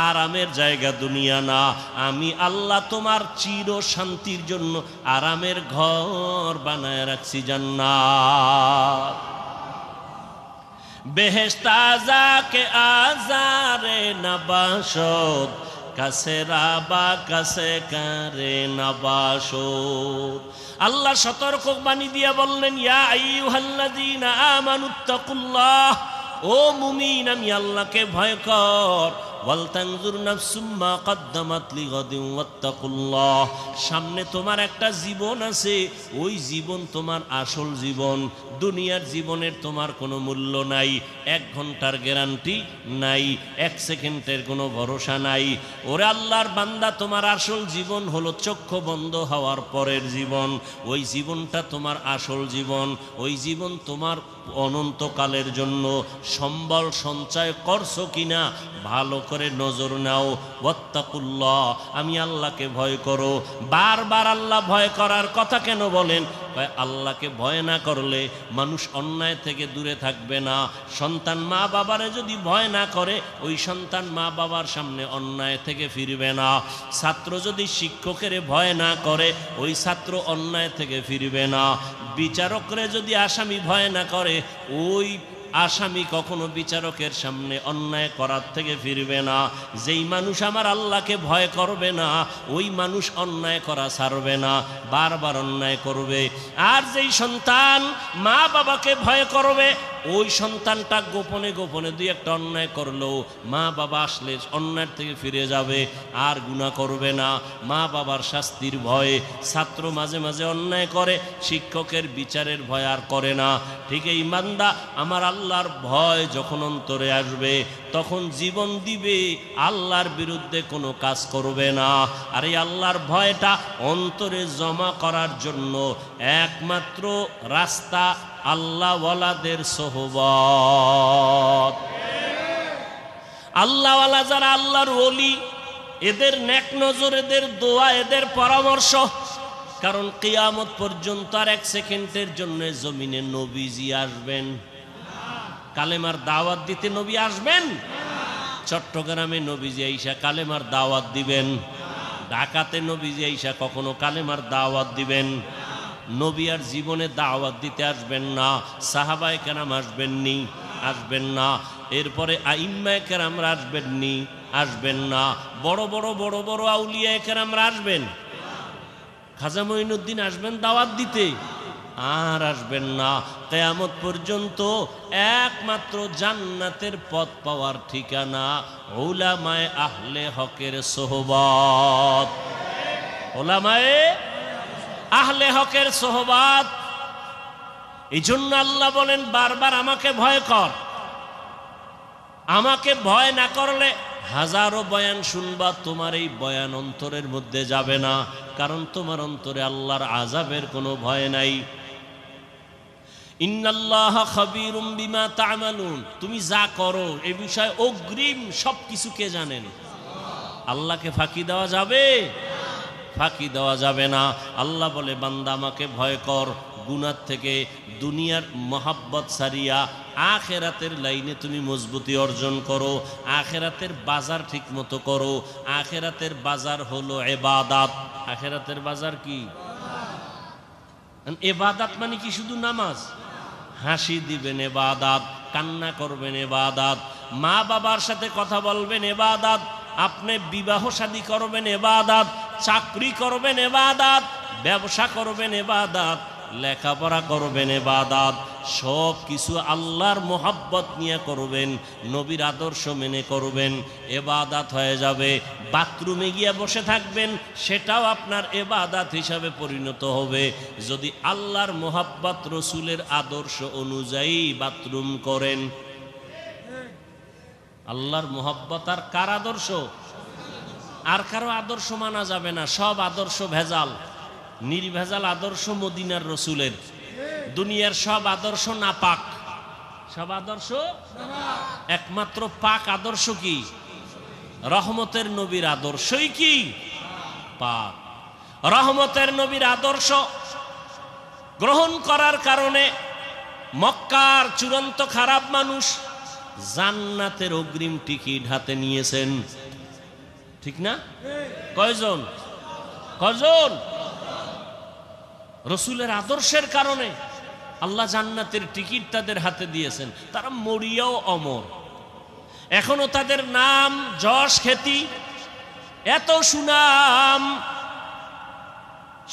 আরামের জায়গা দুনিয়া না। আমি আল্লাহ তোমার চির শান্তির জন্য আরামের ঘর বানায় রাখছি জান্নাত। বেহেশত আযাকে আযারে নবাসত, কাছে রাবা কাছে কারে নবাসত। আল্লাহ সতর্ক বাণী দিয়া বললেন, ইয়া আইয়ুহাল্লাযীনা আমানুত্তাকুল্লাহ, ও মুমিন আমি আল্লাহকে ভয় কর। ওয়ালতানজুর নাফসুম মা কদ্দামাত লিগাদিন ওয়াত্তাকুল্লাহ। সামনে তোমার একটা জীবন আছে, ওই জীবন তোমার আসল জীবন। দুনিয়ার জীবনের তোমার কোনো মূল্য নাই, 1 ঘন্টার গ্যারান্টি নাই, 1 সেকেন্ডের কোনো ভরসা নাই। ওরে আল্লাহর বান্দা, তোমার আসল জীবন হলো চক্ষু বন্ধ হওয়ার পরের জীবন। ওই জীবনটা তোমার আসল জীবন, ওই জীবন তোমার অনন্তকালের জন্য। সম্বল সঞ্চয় করছো কিনা ভালো করে নজর নাও। ওয়াত্তাকুল্লাহ, আমি আল্লাহকে ভয় করো। বারবার আল্লাহ ভয় করার কথা কেন বলেন? আল্লাহকে ভয় না করলে মানুষ অন্যায় থেকে দূরে থাকবে না। সন্তান মা বাবারে যদি ভয় না করে, ওই সন্তান মা বাবার সামনে অন্যায় থেকে ফিরবে না। ছাত্র যদি শিক্ষকের ভয় না করে, ওই ছাত্র অন্যায় থেকে ফিরবে না। বিচারকরে যদি আসামি ভয় না করে, ওই আসামি কখনো বিচারকের সামনে অন্যায় করার থেকে ফিরবে না। যেই মানুষ আমার আল্লাহকে ভয় করবে না, ওই মানুষ অন্যায় করা ছাড়বে না, বারবার অন্যায় করবে। আর যেই সন্তান মা বাবাকে ভয় করবে, ওই সন্তানটা গোপনে গোপনে 2-1টা অন্যায় করলেও মা বাবা আসলে অন্যায় থেকে ফিরে যাবে, আর গুনাহ করবে না। মা বাবার শাস্তির ভয়ে ছাত্র মাঝে মাঝে অন্যায় করে, শিক্ষকের বিচারের ভয় আর করে না। ঠিক এই বান্দা, আমার আল্লাহর ভয় যখন অন্তরে আসবে, তখন জীবন দিবে, আল্লাহর বিরুদ্ধে কোনো কাজ করবে না। আর এই আল্লাহর ভয়টা অন্তরে জমা করার জন্য একমাত্র রাস্তা আল্লাহওয়ালাদের সোহবত। আল্লাহওয়ালা যারা আল্লাহর ওলি, এদের নেক নজর, এদের দোয়া, এদের পরামর্শ। কারণ কিয়ামত পর্যন্ত আর 1 সেকেন্ডের জন্য জমিনে নবীজি আসবেন? কালেমার দাওয়াত দিতে নবী আসবেন? চট্টগ্রামে নবীজি আইসা কালেমার দাওয়াত দিবেন? ঢাকাতে নবীজি আইসা কখনো কালেমার দাওয়াত দিবেন? নবী আর জীবনে দাওয়াত দিতে আসবেন না। সাহাবায়ে কেরাম আসবেননি, আসবেন না। এরপরে আইম্মায়ে কেরামরা আসবেননি, আসবেন না। বড় বড় বড় বড় আউলিয়ায়ে কেরামরা আসবেন? খাজা মঈনুদ্দিন আসবেন দাওয়াত দিতে? আর আসবেন না। কিয়ামত পর্যন্ত একমাত্র জান্নাতের পথ পাওয়ার ঠিকানা উলামায়ে আহলে হকের সোহবত। উলামায়ে আহলে হকের সোহবত। এই জন্য আল্লাহ বলেন বারবার আমাকে ভয় কর। আমাকে ভয় না করলে হাজারো বয়ান শুনবা, তোমার এই বয়ান অন্তরের মধ্যে যাবে না, কারণ তোমার অন্তরে আল্লাহর আযাবের কোনো ভয় নাই। ইন্নাল্লাহা খাবীরুম বিমা তা'মালুন, তুমি যা করো এই বিষয়ে অগ্রিম সবকিছু কে জানেন? আল্লাহকে ফাঁকি দেওয়া যাবে? ফাঁকি দেওয়া যাবে না। আল্লাহ বলে বান্দা আমাকে ভয় কর, গুনাহ থেকে দুনিয়ার মহাব্বত সারিয়া আখেরাতের লাইনে তুমি মজবুতি অর্জন করো, আখেরাতের বাজার ঠিক মতো করো। আখেরাতের বাজার হলো ইবাদত। আখেরাতের বাজার কি? ইবাদত মানে কি শুধু নামাজ? হাসি দিবেন ইবাদত, কান্না করবেন ইবাদত, মা বাবার সাথে কথা বলবেন ইবাদত, আপনি বিবাহ শাদী করবেন ইবাদত, চাকরি করবেন ইবাদত, ব্যবসা করবেন ইবাদত, লেখাপড়া করবেন ইবাদত। সব কিছু আল্লাহর মোহাব্বত নিয়ে করবেন, নবীর আদর্শ মেনে করবেন, ইবাদত হয়ে যাবে। বাথরুমে গিয়ে বসে থাকবেন, সেটাও আপনার ইবাদত হিসাবে পরিণত হবে যদি আল্লাহর মোহাব্বত রসুলের আদর্শ অনুযায়ী বাথরুম করেন। আল্লাহর মোহাব্বত আর কার আদর্শ? আর কারো আদর্শ মানা যাবে না, সব আদর্শ ভেজাল। নির্ভেজাল আদর্শ মদিনার রসুলের। দুনিয়ার সব আদর্শ নাপাক, সব আদর্শ একমাত্র পাক আদর্শ কি? রহমতের নবীর আদর্শই কি পাক। রহমতের নবীর আদর্শ গ্রহণ করার কারণে মক্কার চূড়ান্ত খারাপ মানুষ জান্নাতের অগ্রিম টিকিট হাতে নিয়েছেন, ঠিক না? কয়জন? কয়জন? রসুলের আদর্শের কারণে আল্লাহ জান্নাতের টিকিট তাদের হাতে দিয়েছেন। তারা মরিয়াও অমর, এখনো তাদের নাম যশ খ্যাতি, এত সুনাম।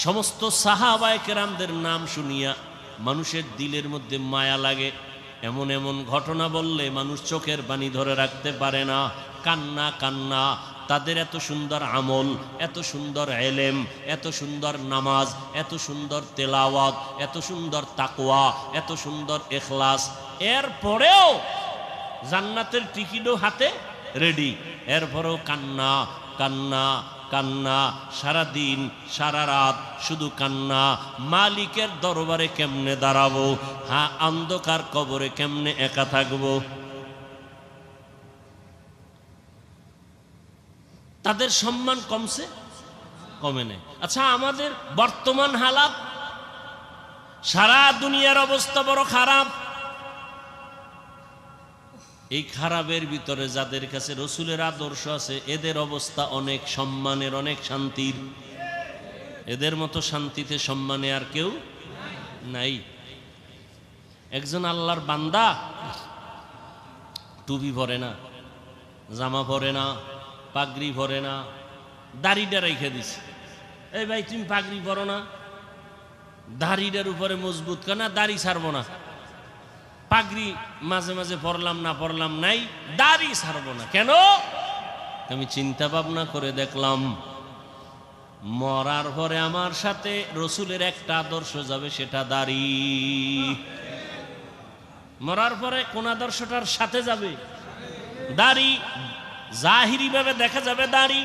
সমস্ত সাহাবায়ে কেরামদের নাম শুনিয়া মানুষের দিলের মধ্যে মায়া লাগে। এমন এমন ঘটনা বললে মানুষ চোখের পানি ধরে রাখতে পারে না, কান্না কান্না। তাদের এত সুন্দর আমল, এত সুন্দর এলেম, এত সুন্দর নামাজ, এত সুন্দর তেলাওয়াত, এত সুন্দর তাকওয়া, এত সুন্দর ইখলাস, এরপরেও জান্নাতের টিকিটও হাতে রেডি। এরপরেও কান্না কান্না কান্না, সারাদিন সারা রাত শুধু কান্না। মালিকের দরবারে কেমনে দাঁড়াবো? হ্যাঁ, অন্ধকার কবরে কেমনে একা থাকবো? তাদের সম্মান কমছে? কমে নেই। আচ্ছা, আমাদের বর্তমান হালাত, সারা দুনিয়ার অবস্থা বড় খারাপ। এই খারাপের ভিতরে যাদের কাছে রসুলের আদর্শ আছে, এদের অবস্থা অনেক সম্মানের, অনেক শান্তির। এদের মতো শান্তিতে সম্মানে আর কেউ নাই। একজন আল্লাহর বান্দা টুপি পরে না, জামা পরে না, পাগড়ি পরে না, দাড়িটা রেখে দিছে। এই ভাই, তুমি পাগড়ি পরো না, দাড়িটার উপরে মজবুত কেনা, দাড়ি ছাড়বো না। পাগড়ি মাঝে মাঝে পরলাম না পরলাম নাই, দাড়ি ছাড়বো না। কেন? আমি চিন্তা ভাবনা করে দেখলাম, মরার পরে আমার সাথে রসুলের একটা আদর্শ যাবে, সেটা দাড়ি। মরার পরে কোন আদর্শটার সাথে যাবে? দাড়ি। জাহিরি ভাবে দেখা যাবে দাড়ি।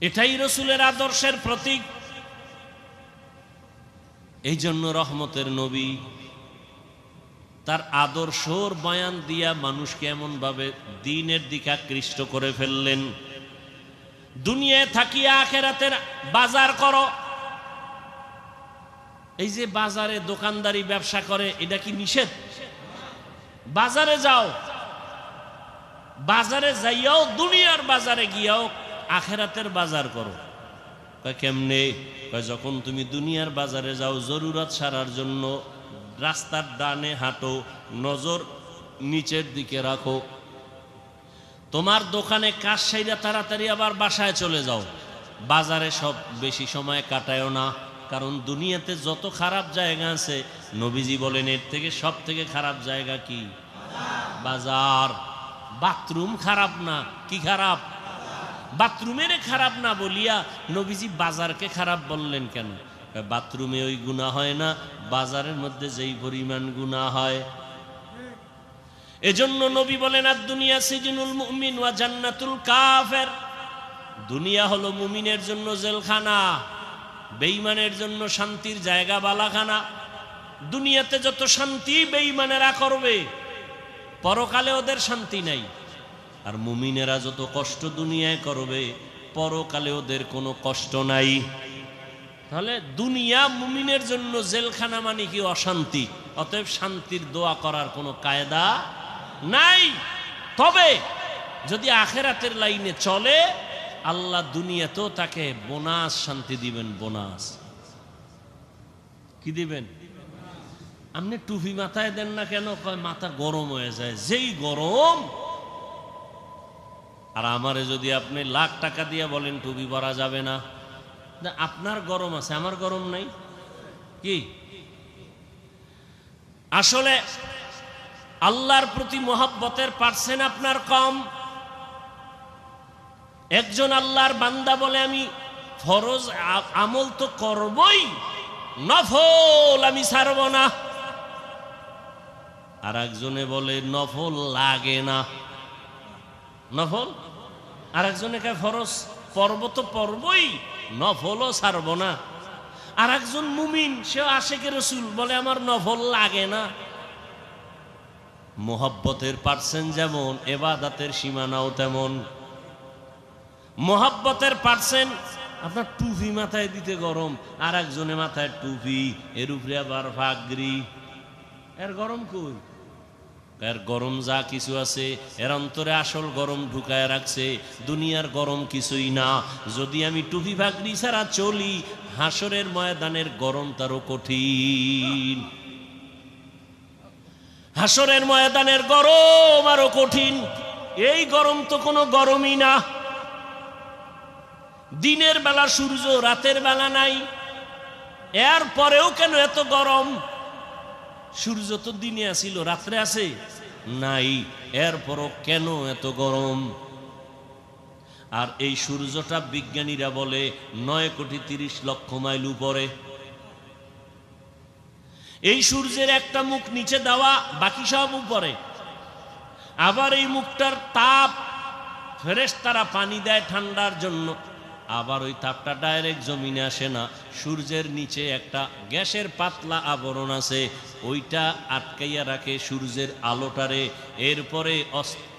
এটাই রসুলের আদর্শের প্রতীক। এই জন্য রহমতের নবী তার আদর্শর বয়ান দিয়া মানুষকে এমন ভাবে দ্বীনের দিকে আকৃষ্ট করে ফেললেন। দুনিয়ায় থাকিয়া আখিরাতের বাজার করো। এই যে বাজারে দোকানদারি ব্যবসা করে, এটা কি নিষেধ? বাজারে যাও, বাজারে যাইয়াও, দুনিয়ার বাজারে গিয়াও আখেরাতের বাজার করো। কয় কেমনে? কয় যখন তুমি দুনিয়ার বাজারে যাও জরুরত সারার জন্য, রাস্তার ডানে হাঁটো, নজর নিচের দিকে রাখো। তোমার দোকানে কাজ সাইরা তাড়াতাড়ি আবার বাসায় চলে যাও। বাজারে সব বেশি সময় কাটায়ও না, কারণ দুনিয়াতে যত খারাপ জায়গা আছে নবীজি বলেন এর থেকে সব থেকে খারাপ জায়গা কি? বাজার। বাথরুম খারাপ না, কি খারাপ? বাথরুমের খারাপ না বলিয়া নবীজি বাজারকে খারাপ বললেন কেন? বাথরুমে ওই গুনাহ হয় না, বাজারের মধ্যে যেই পরিমাণ গুনাহ হয়। এজন্য নবী বলেন আর দুনিয়া সিজনুল মুমিন ওয়া জান্নাতুল কাফের। দুনিয়া হলো মুমিনের জন্য জেলখানা, বেঈমানের জন্য শান্তির জায়গা, বালাখানা। দুনিয়াতে যত শান্তি বেঈমানেরা করবে, পরকালে ওদের শান্তি নাই। আর মুমিনেরা যত কষ্ট দুনিয়ায় করবে, পরকালে ওদের কোনো কষ্ট নাই। তাহলে দুনিয়া মুমিনের জন্য জেলখানা মানে কি? অশান্তি। অতএব শান্তির দোয়া করার কোনো কায়দা নাই। তবে যদি আখেরাতের লাইনে চলে, আল্লাহ দুনিয়াতেও তাকে বোনাস শান্তি দিবেন। বোনাস কি দিবেন? আপনি টুপি মাথায় দেন না কেন? কয় মাথা গরম হয়ে যায়। যেই গরম। আর আমারে যদি আপনি লাখ টাকা দিয়ে বলেন টুপি পরা যাবে না, আপনার গরম আছে, আমার গরম নাই কি? আসলে আল্লাহর প্রতি মহব্বতের পার্সেন্ট আপনার কম। একজন আল্লাহর বান্দা বলে আমি ফরজ আমল তো করবই, নফল আমি ছাড়ব না। আর একজনে বলে নফল লাগে না, নফল। আর একজনে কে ফরজ পর্ব তো পর্বই, নফলও ছাড়ব না। আর একজন মুমিন, সে আশিকে রাসূল, বলে আমার নফল লাগে না। মোহাব্বতের পার্সেন্ট যেমন, ইবাদতের সীমানাও তেমন। মোহাব্বতের পার্সেন্ট আপনার টুপি মাথায় দিতে গরম, আর একজনের মাথায় টুপি, এর উপরে আবার পাগড়ি। এর গরম কই? এর গরম যা কিছু আছে এর অন্তরে আসল গরম ঢুকায় রাখছে। দুনিয়ার গরম কিছুই না। যদি আমি টুপি পাগড়ি ছাড়া চলি, হাসরের ময়দানের গরম তারও কঠিন। হাসরের ময়দানের গরম আরো কঠিন। এই গরম তো কোনো গরমই না। দিনের বেলা সূর্য, রাতের বেলা নাই, এর পরেও কেন এত গরম? সূর্য তো দিনে আসিল, রাত্রে আছে নাই, এরপরও কেন এত গরম? আর এই সূর্যটা বিজ্ঞানীরা বলে 9,30,00,000 মাইল উপরে। এই সূর্যের একটা মুখ নিচে দেওয়া, বাকি সব উপরে। আবার এই মুখটার তাপ ফেরেশতারা পানি দেয় ঠান্ডার জন্য। আবার ওই তাপটা ডাইরেক্ট জমিনে আসে না, সূর্যের নিচে একটা গ্যাসের পাতলা আবরণ আছে, ওইটা আটকাইয়া রাখে সূর্যের আলোটারে। এরপরে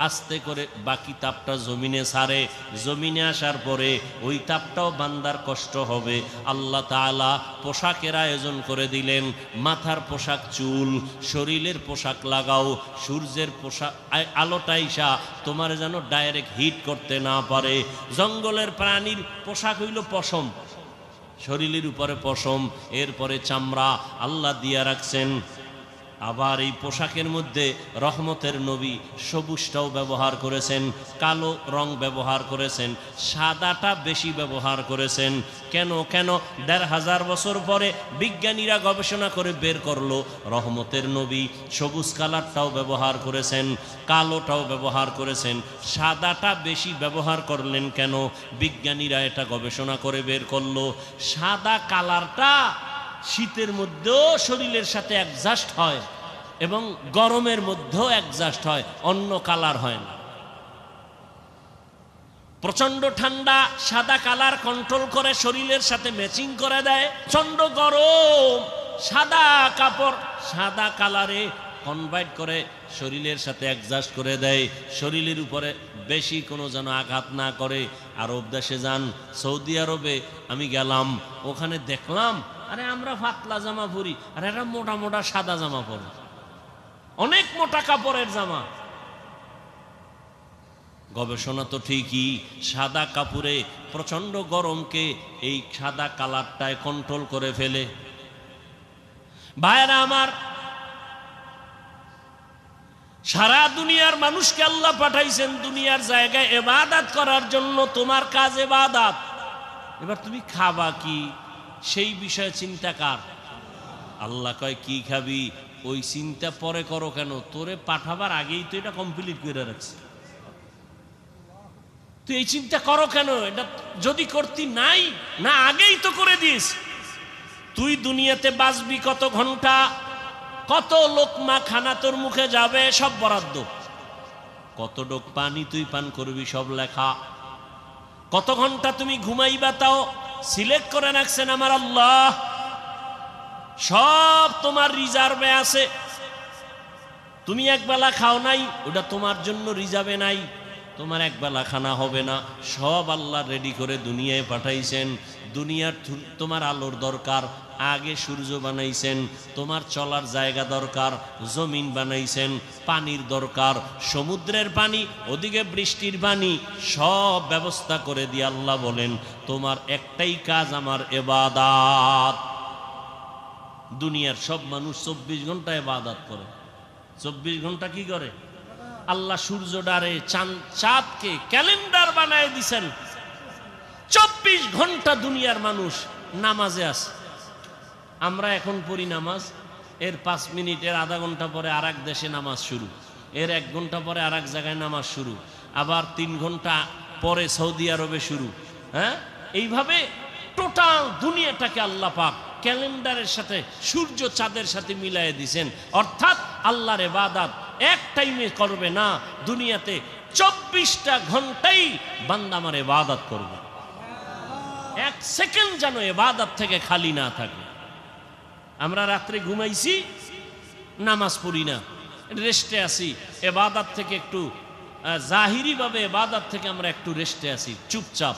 আস্তে করে বাকি তাপটা জমিনে ছাড়ে। জমিনে আসার পরে ওই তাপটাও বান্দার কষ্ট হবে। আল্লাহ তাআলা পোশাকের আয়োজন করে দিলেন। মাথার পোশাক চুল, শরীরের পোশাক লাগাও। সূর্যের পোশাক আলোটা ইসা তোমার যেন ডাইরেক্ট হিট করতে না পারে। জঙ্গলের প্রাণীর পোশাক হইল পশম, শরীরের উপরে পশম, এরপরে চামড়া আল্লাহ দিয়া রাখছেন। আবার এই পোশাকের মধ্যে রহমতের নবী সবুজটাও ব্যবহার করেছেন, কালো রং ব্যবহার করেছেন, সাদাটা বেশি ব্যবহার করেছেন। কেন? ১৫০০ বছর পরে বিজ্ঞানীরা গবেষণা করে বের করলো রহমতের নবী সবুজ কালারটাও ব্যবহার করেছেন, কালোটাও ব্যবহার করেছেন, সাদাটা বেশি ব্যবহার করলেন কেন? বিজ্ঞানীরা এটা গবেষণা করে বের করলো সাদা কালারটা শীতের মধ্যেও শরীরের সাথে অ্যাডজাস্ট হয় এবং গরমের মধ্যেও অ্যাডজাস্ট হয়, অন্য কালার হয় না। প্রচন্ড ঠান্ডা সাদা কালার কন্ট্রোল করে শরীরের সাথে ম্যাচিং করে দেয়। প্রচন্ড গরম সাদা কাপড় সাদা কালারে কনভার্ট করে শরীরের সাথে অ্যাডজাস্ট করে দেয়, শরীরের উপরে বেশি কোনো যেন আঘাত না করে। আরব দেশে যান, সৌদি আরবে আমি গেলাম, ওখানে দেখলাম আরে আমরা পাতলা জামা পরি, আর এরা মোটা মোটা সাদা জামা পরে, অনেক মোটা কাপড়ের জামা। গবেষণা তো ঠিকই, সাদা কাপড়ে প্রচণ্ড গরমকে এই সাদা কালারটায় কন্ট্রোল করে ফেলে। ভাইরা আমার, সারা দুনিয়ার মানুষকে আল্লাহ পাঠাইছেন দুনিয়ার জায়গায় ইবাদত করার জন্য। তোমার কাজ ইবাদত। এবার তুমি খাবা কি সেই বিষয়ে চিন্তা কার? আল্লাহ কয় কি খাবি ওই চিন্তা পরে করো কেন? তোরে পাঠাবার আগেই তো এটা কমপ্লিট করে রাখছি। তুই এই চিন্তা করো কেন? এটা যদি করতি নাই না আগেই তো করে দিস। তুই দুনিয়াতে বাঁচবি কত ঘন্টা, কত লোকমা খানা তোর মুখে যাবে সব বরাদ্দ, কত ডোক পানি তুই পান করবি সব লেখা, কত ঘন্টা তুমি ঘুমাইবা তাও সিলেক্ট করে রাখছেন আমার আল্লাহ, সব তোমার রিজার্ভে আছে। তুমি একবেলা খাও নাই, ওটা তোমার জন্য রিজার্ভে নাই, তোমার একবেলা খানা হবে না, সব আল্লাহ রেডি করে দুনিয়ায় পাঠাইছেন। দুনিয়ার তোমার আলোর দরকার, আগে সূর্য বানাইছেন। তোমার চলার জায়গা দরকার, জমিন বানাইছেন। পানির দরকার, সমুদ্রের পানি, ওদিকে বৃষ্টির পানি, সব ব্যবস্থা করে দিয়ে আল্লাহ বলেন তোমার একটাই কাজ আমার ইবাদত। দুনিয়ার সব মানুষ 24 ঘন্টা ইবাদত করে। 24 ঘন্টা কি করে? আল্লাহ সূর্য ডারে চাঁদকে ক্যালেন্ডার বানায় দিছেন। 24 ঘন্টা দুনিয়ার মানুষ নামাজে আছে। আমরা এখন পড়ি নামাজ, এর 5 মিনিট, এর আধা ঘন্টা পরে আর এক দেশে নামাজ শুরু, এর 1 ঘন্টা পরে আর এক জায়গায় নামাজ শুরু, আবার 3 ঘন্টা পরে সৌদি আরবে শুরু। হ্যাঁ, এইভাবে টোটাল দুনিয়াটাকে আল্লাহ পাক ক্যালেন্ডারের সাথে, সূর্য চাঁদের সাথে মিলাই দিয়েছেন। অর্থাৎ আল্লাহর ইবাদত এক টাইমে করবে না, দুনিয়াতে 24টা ঘন্টাই বান্দা আমার ইবাদত করবে। 1 সেকেন্ড যেন ইবাদত থেকে খালি না থাকে। আমরা রাত্রে ঘুমাইছি, নামাজ পড়ি না, রেস্টে আছি, ইবাদত থেকে একটু জাহিরি ভাবে ইবাদত থেকে আমরা একটু রেস্টে আছি, চুপচাপ।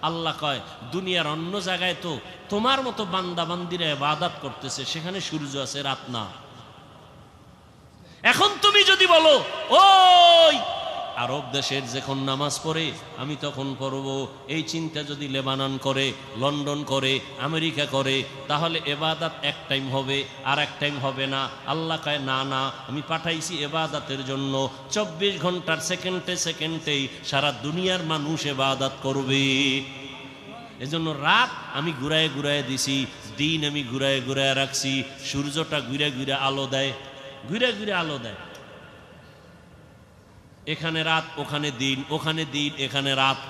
আল্লাহ কয় দুনিয়ার অন্য জায়গায় তো তোমার মতো বান্দা বান্দিরা ইবাদত করতেছে, সেখানে সূর্য আছে, রাত না। এখন তুমি যদি বলো ওই আরব দেশের যখন নামাজ পড়ে আমি তখন পড়ব, এই চিন্তা যদি লেবানন করে, লন্ডন করে, আমেরিকা করে, তাহলে ইবাদত এক টাইম হবে আর এক টাইম হবে না। আল্লাহ কয় না না, আমি পাঠাইছি ইবাদতের জন্য। 24 ঘন্টার সেকেন্ডে সেকেন্ডেই সারা দুনিয়ার মানুষ ইবাদত করবে। এজন্য রাত আমি ঘুরায় ঘুরায় দিছি, দিন আমি ঘুরায় ঘুরায় রাখছি। সূর্যটা ঘুরে ঘুরে আলো দেয়, ঘুরে ঘুরে আলো দেয়। এখানে রাত, ওখানে দিন, ওখানে দিন, এখানে রাত,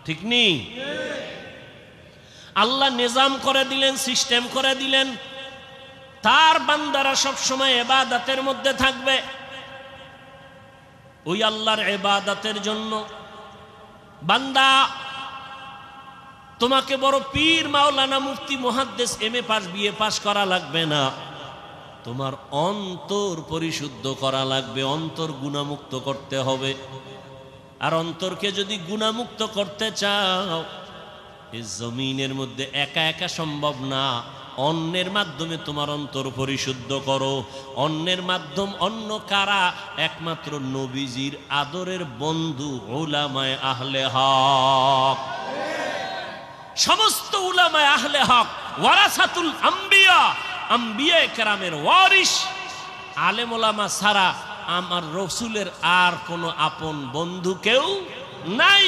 ঠিক নেই? আল্লাহ নিজাম করে দিলেন, সিস্টেম করে দিলেন। তার বান্দারা সব সময় ইবাদতের মধ্যে থাকবে। ওই আল্লাহর ইবাদতের জন্য বান্দা, তোমাকে বড় পীর, মাওলানা, মুফতি, মুহাদ্দিস, এমএ পাস, বিএ পাস করা লাগবে না। তোমার অন্তর পরিশুদ্ধ করা লাগবে, অন্তর গুনাহমুক্ত করতে হবে। আর অন্তরকে যদি গুনাহমুক্ত করতে চাও, এই জমিনের মধ্যে একা একা সম্ভব না। অন্যের মাধ্যমে তোমার অন্তর পরিশুদ্ধ করো। অন্যের মাধ্যম অন্য কারা? একমাত্র নবীজির আদরের বন্ধু উলামায়ে আহলে হক। সমস্ত উলামায়ে আহলে হক ওয়ারাসাতুল আম্বিয়া, আম্বিয়া কেরামের ওয়ারিস। আলেম ওলামা ছাড়া আমার রসুলের আর কোনো আপন বন্ধু কেউ নাই।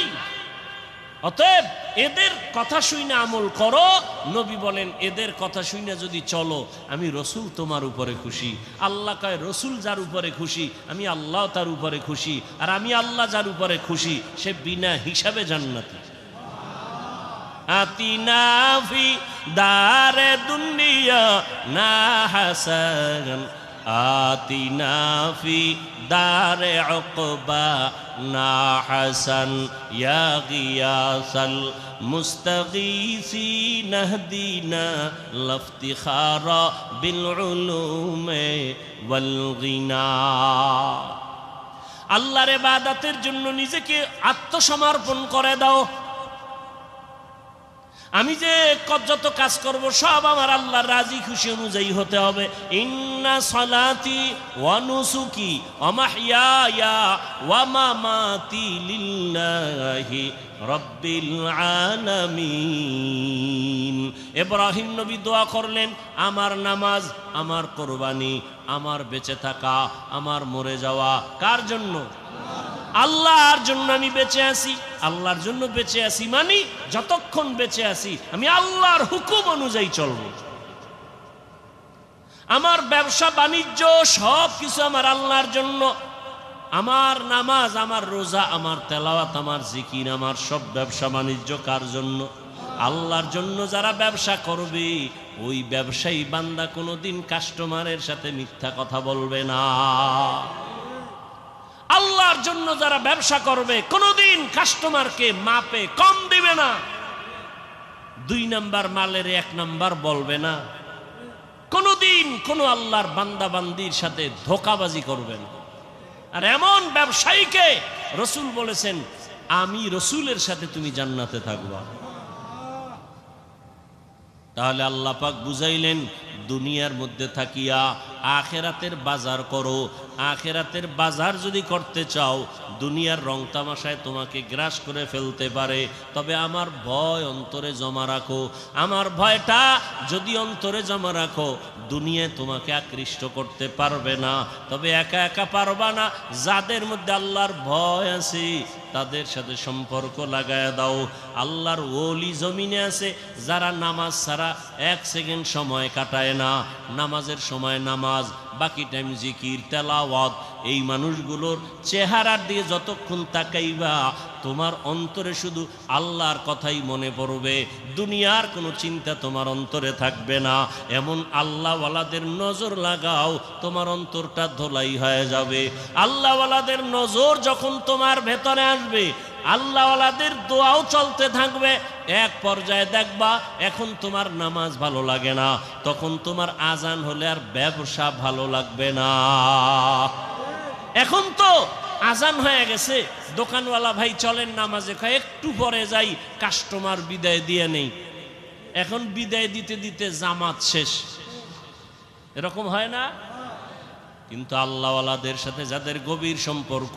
অতএব এদের কথা শুনে আমল করো। নবী বলেন এদের কথা শুনে যদি চলো, আমি রসুল তোমার উপরে খুশি। আল্লাহ কয় রসুল যার উপরে খুশি, আমি আল্লাহ তার উপরে খুশি। আর আমি আল্লাহ যার উপরে খুশি, সে বিনা হিসাবে জান্নাতি। আতিনা ফি দারে দুনিয়া না হাসান, আতিনা ফি দারে উকবা না হাসান, ইয়া গিয়াসাল মুস্তাগীসিন ইহদিনা লাফতিখারা বিল উলুমে ওয়াল গিনা। আল্লাহর ইবাদতের জন্য নিজেকে আত্মসমর্পণ করে দাও। আমি যে যত কাজ করব সব আমার আল্লাহর রাজি খুশি অনুযায়ী হতে হবে। ইন্না সালাতি ওয়া নুসুকি ওয়া মাহইয়ায়া ওয়া মামাতি লিল্লাহি রাব্বিল আলামিন। ইব্রাহিম নবী দোয়া করলেন, আমার নামাজ, আমার কোরবানি, আমার বেঁচে থাকা, আমার মরে যাওয়া কার জন্য? আল্লাহর জন্য আমি বেঁচে আছি। আল্লাহর জন্য বেঁচে আছি মানে যতক্ষণ বেঁচে আছি আমি আল্লাহর হুকুম অনুযায়ী চলব। আমার ব্যবসা বাণিজ্য সব কিছু আমার আল্লাহর জন্য। আমার নামাজ, আমার রোজা, আমার তেলাওয়াত, আমার জিকির, আমার সব ব্যবসা বাণিজ্য কার জন্য? আল্লাহর জন্য। যারা ব্যবসা করবে ওই ব্যবসায়ী বান্দা কোনোদিন কাস্টমারের সাথে মিথ্যা কথা বলবে না। আল্লাহর জন্য যারা ব্যবসা করবে কোনোদিন কাস্টমারকে মাপে কম দিবে না, 2 নাম্বার মালের 1 নাম্বার বলবে না, কোনোদিন কোনো আল্লাহর বান্দা বান্দির সাথে ধোঁকাবাজি করবে না। আর এমন ব্যবসায়ীকে রসুল বলেছেন, আমি রসুলের সাথে তুমি জান্নাতে থাকবা। তাহলে আল্লাহ পাক বুঝাইলেন, দুনিয়ার মধ্যে থাকিয়া আখেরাতের বাজার করো। আখেরাতের বাজার যদি করতে চাও, দুনিয়ার রং তামাশায় তোমাকে গ্রাস করে ফেলতে পারে, তবে আমার ভয় অন্তরে জমা রাখো। আমার ভয়টা যদি অন্তরে জমা রাখো, দুনিয়ায় তোমাকে আকৃষ্ট করতে পারবে না। তবে একা একা পারবা না। যাদের মধ্যে আল্লাহর ভয় আছে তাদের সাথে সম্পর্ক লাগায় দাও। আল্লাহর ওলি জমিনে আছে যারা নামাজ ছাড়া 1 সেকেন্ড সময় কাটায় না। নামাজের সময় নামাজ, বাকি টাইম জিকির, তেলাওয়াত। এই মানুষগুলোর চেহারার দিকে যতক্ষণ তাকাইবা তোমার অন্তরে শুধু আল্লাহর কথাই মনে পড়বে, দুনিয়ার কোনো চিন্তা তোমার অন্তরে থাকবে না। এমন আল্লাহওয়ালাদের নজর লাগাও, তোমার অন্তরটা ধোলাই হয়ে যাবে। আল্লাহওয়ালাদের নজর যখন তোমার ভেতরে আসবে, আল্লাহওয়ালাদের দোয়াও চলতে থাকবে, এক পর্যায়ে দেখবা এখন তোমার নামাজ ভালো লাগে না, তখন তোমার আজান হলে আর ব্যবসা ভালো লাগবে না। এখন তো আজান হয়ে গেছে, দোকানওয়ালা ভাই চলেন নামাজে, কয় একটু পরে যাই, কাস্টমার বিদায় দিয়ে নেই। এখন বিদায় দিতে দিতে জামাত শেষ, এরকম হয় না? কিন্তু আল্লাহওয়ালাদের সাথে যাদের গভীর সম্পর্ক,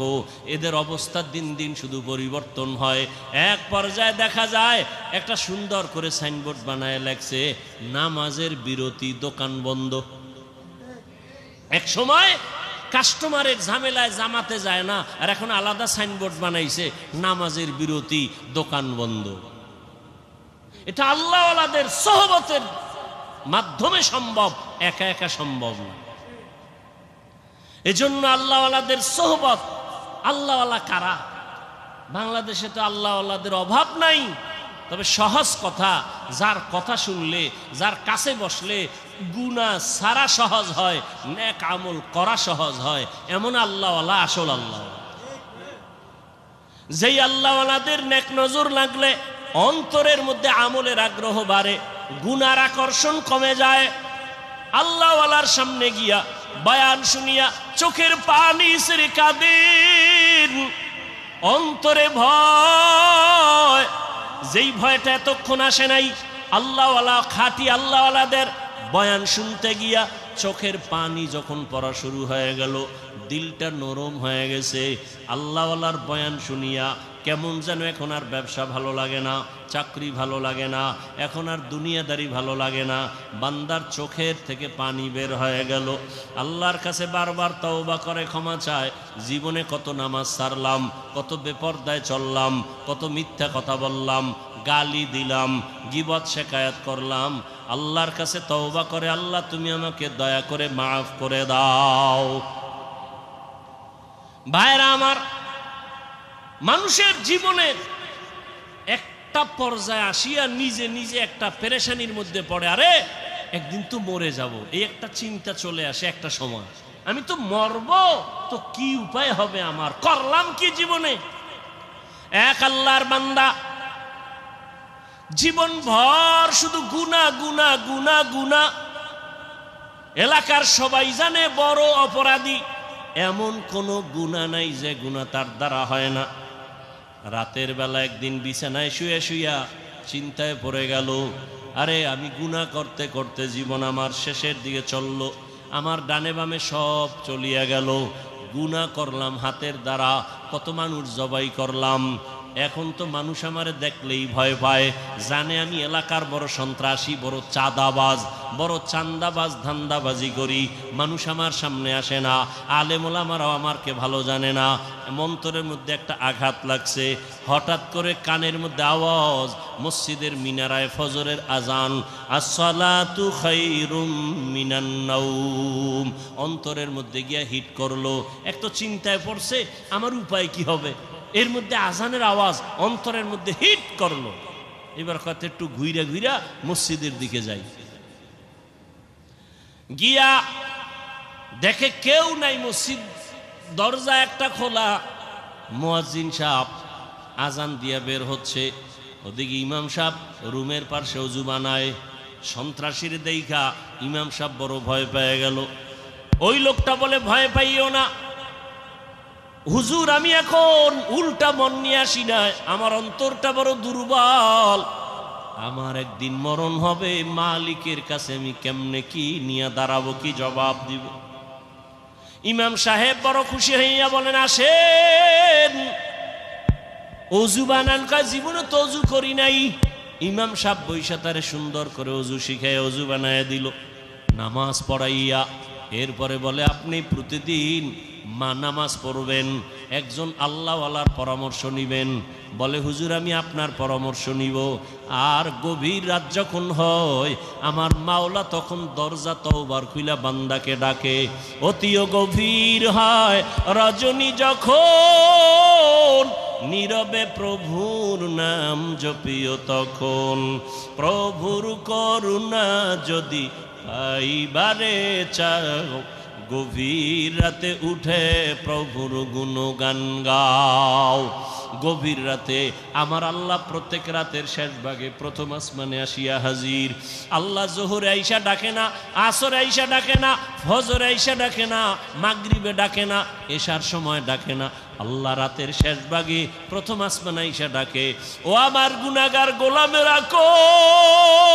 এদের অবস্থা দিন দিন শুধু পরিবর্তন হয়। এক পর্যায়ে দেখা যায় একটা সুন্দর করে সাইনবোর্ড বানায় লেখছে, নামাজের বিরতি, দোকান বন্ধ। এক সময় কাস্টমারের ঝামেলায় জামাতে যায় না, আর এখন আলাদা সাইনবোর্ড বানাইছে, নামাজের বিরতি, দোকান বন্ধ। এটা আল্লাহওয়ালাদের সোহবতের মাধ্যমে সম্ভব, একা একা সম্ভব না। এজন্য আল্লাহওয়ালাদের সোহবত। আল্লাহওয়ালা কারা? বাংলাদেশে তো আল্লাহওয়ালাদের অভাব নাই, তবে সহজ কথা, যার কথা শুনলে, যার কাছে বসলে গুনাহ সারা সহজ হয়, নেক আমল করা সহজ হয়, এমন আল্লাহওয়ালা আসল আল্লাহ। যেই আল্লাহওয়ালাদের নেক নজর লাগলে অন্তরের মধ্যে আমলের আগ্রহ বাড়ে, গুনার আকর্ষণ কমে যায়। আল্লাহওয়ালার সামনে গিয়া বয়ান শুনিয়া চোখের পানি ছেড়ে কাঁদেন, অন্তরে ভয়, যেই ভয়টা এতক্ষণ আসে নাই। আল্লাহওয়ালা, খাঁটি আল্লাহওয়ালাদের বয়ান শুনতে গিয়া চোখের পানি যখন পড়া শুরু হয়ে গেল, দিলটা নরম হয়ে গেছে। আল্লাহওয়ালার বয়ান শুনিয়া কেমন যেন এখন আর ব্যবসা ভালো লাগে না, চাকরি ভালো লাগে না, এখন আর দুনিয়াদারি ভালো লাগে না। বান্দার চোখের থেকে পানি বের হয়ে গেল। আল্লাহর কাছে বারবার তওবা করে ক্ষমা চায়, জীবনে কত নামাজ ছাড়লাম, কত বেপরদায় চললাম, কত মিথ্যা কথা বললাম, গালি দিলাম, গীবত শেকায়াত করলাম। আল্লাহর কাছে তওবা করে, আল্লাহ তুমি আমাকে দয়া করে মাফ করে দাও। ভাইরা আমার, মানুষের জীবনের একটা পর্যায়ে আসিয়া নিজে নিজে একটা পেরেশানির মধ্যে পড়ে, আরে একদিন তো মরে যাব, এই একটা চিন্তা চলে আসে একটা সময়, আমি তো মরব, তো কি উপায় হবে আমার, করলাম কি জীবনে। এক আল্লাহর বান্দা জীবন ভর শুধু গুনাহ গুনাহ গুনাহ গুনাহ, এলাকার সবাই জানে বড় অপরাধী, এমন কোনো গুনাহ নাই যে গুনাহ তার দ্বারা হয় না। রাতের বেলা একদিন বিছানায় শুয়ে শুইয়া চিন্তায় পড়ে গেল, আরে আমি গুনাহ করতে করতে জীবন আমার শেষের দিকে চলল, আমার ডানে বামে সব চলিয়া গেল, গুনাহ করলাম হাতের দ্বারা, কত মানুষ জবাই করলাম, এখন তো মানুষ আমারে দেখলেই ভয় পায়, জানে আমি এলাকার বড় সন্ত্রাসী, বড় চাঁদাবাজ, বড় চান্দাবাজ, ধান্দাবাজি করি, মানুষ আমার সামনে আসে না, আলেম ওলামারাও আমারকে ভালো জানে না। মন্তরের মধ্যে একটা আঘাত লাগছে, হঠাৎ করে কানের মধ্যে আওয়াজ, মসজিদের মিনারায় ফজরের আজান, আসসালাতু খায়রুম মিনান নাওম, অন্তরের মধ্যে গিয়া হিট করলো। এক তো চিন্তায় পড়ছে আমার উপায় কি হবে, এর মধ্যে আজানের আওয়াজ অন্তরের মধ্যে হিট করলো। এবার কত একটু ঘুইরা ঘুইরা মসজিদের দিকে যাই, গিয়া দেখে কেউ নাই, মসজিদ দরজা একটা খোলা, মুয়াজ্জিন সাহেব আজান দিয়া বের হচ্ছে, ওদিকে ইমাম সাহেব রুমের পাশে ওযু বানায়। সন্ত্রাসীর দেইখা ইমাম সাহেব বড় ভয় পেয়ে গেল। ওই লোকটা বলে, ভয় পাইও না হুজুর, আমি এখন উল্টা মন নিয়ে আসি না, আমার অন্তরটা বড় দুর্বল, আমার একদিন মরণ হবে, মালিকের কাছে আমি কেমনে কি নিয়ে দাঁড়াবো, কি জবাব দিব। ইমাম সাহেব বড় খুশি হইয়া বলেন, আসেন অজু বানান। কয় জীবনে তো অজু করি নাই। ইমাম সাহেব বৈশা তারে সুন্দর করে অজু শিখায় অজু বানায় দিল, নামাজ পড়াইয়া। এরপরে বলে, আপনি প্রতিদিন নামাজ পড়বেন, একজন আল্লাহওয়ালার পরামর্শ নিবেন। বলে, হুজুর আমি আপনার পরামর্শ নিব। আর গভীর রাত যখন হয়, আমার মাওলা তখন দরজা তওবার খুইলা বান্দাকে ডাকে। অতিও গভীর হয় রজনী যখন, নীরবে প্রভুর নাম জপিও তখন। প্রভুর করুণা যদি পাইবারে চাও, গভীর রাতে উঠে প্রভুর গুণগান গাও। গভীর রাতে আমার আল্লাহ প্রত্যেক রাতের শেষ ভাগে প্রথম আসমানে আসিয়া হাজির। আল্লাহ জোহরে আইসা ডাকে না, আসরে আইসা ডাকে না, ফজরে আইসা ডাকে না, মাগরিবে ডাকে না, এশার সময় ডাকে না। আল্লাহ রাতের শেষ ভাগে প্রথম আসমানে আইসা ডাকে, ও আমার গুনাহগার গোলামেরা কই,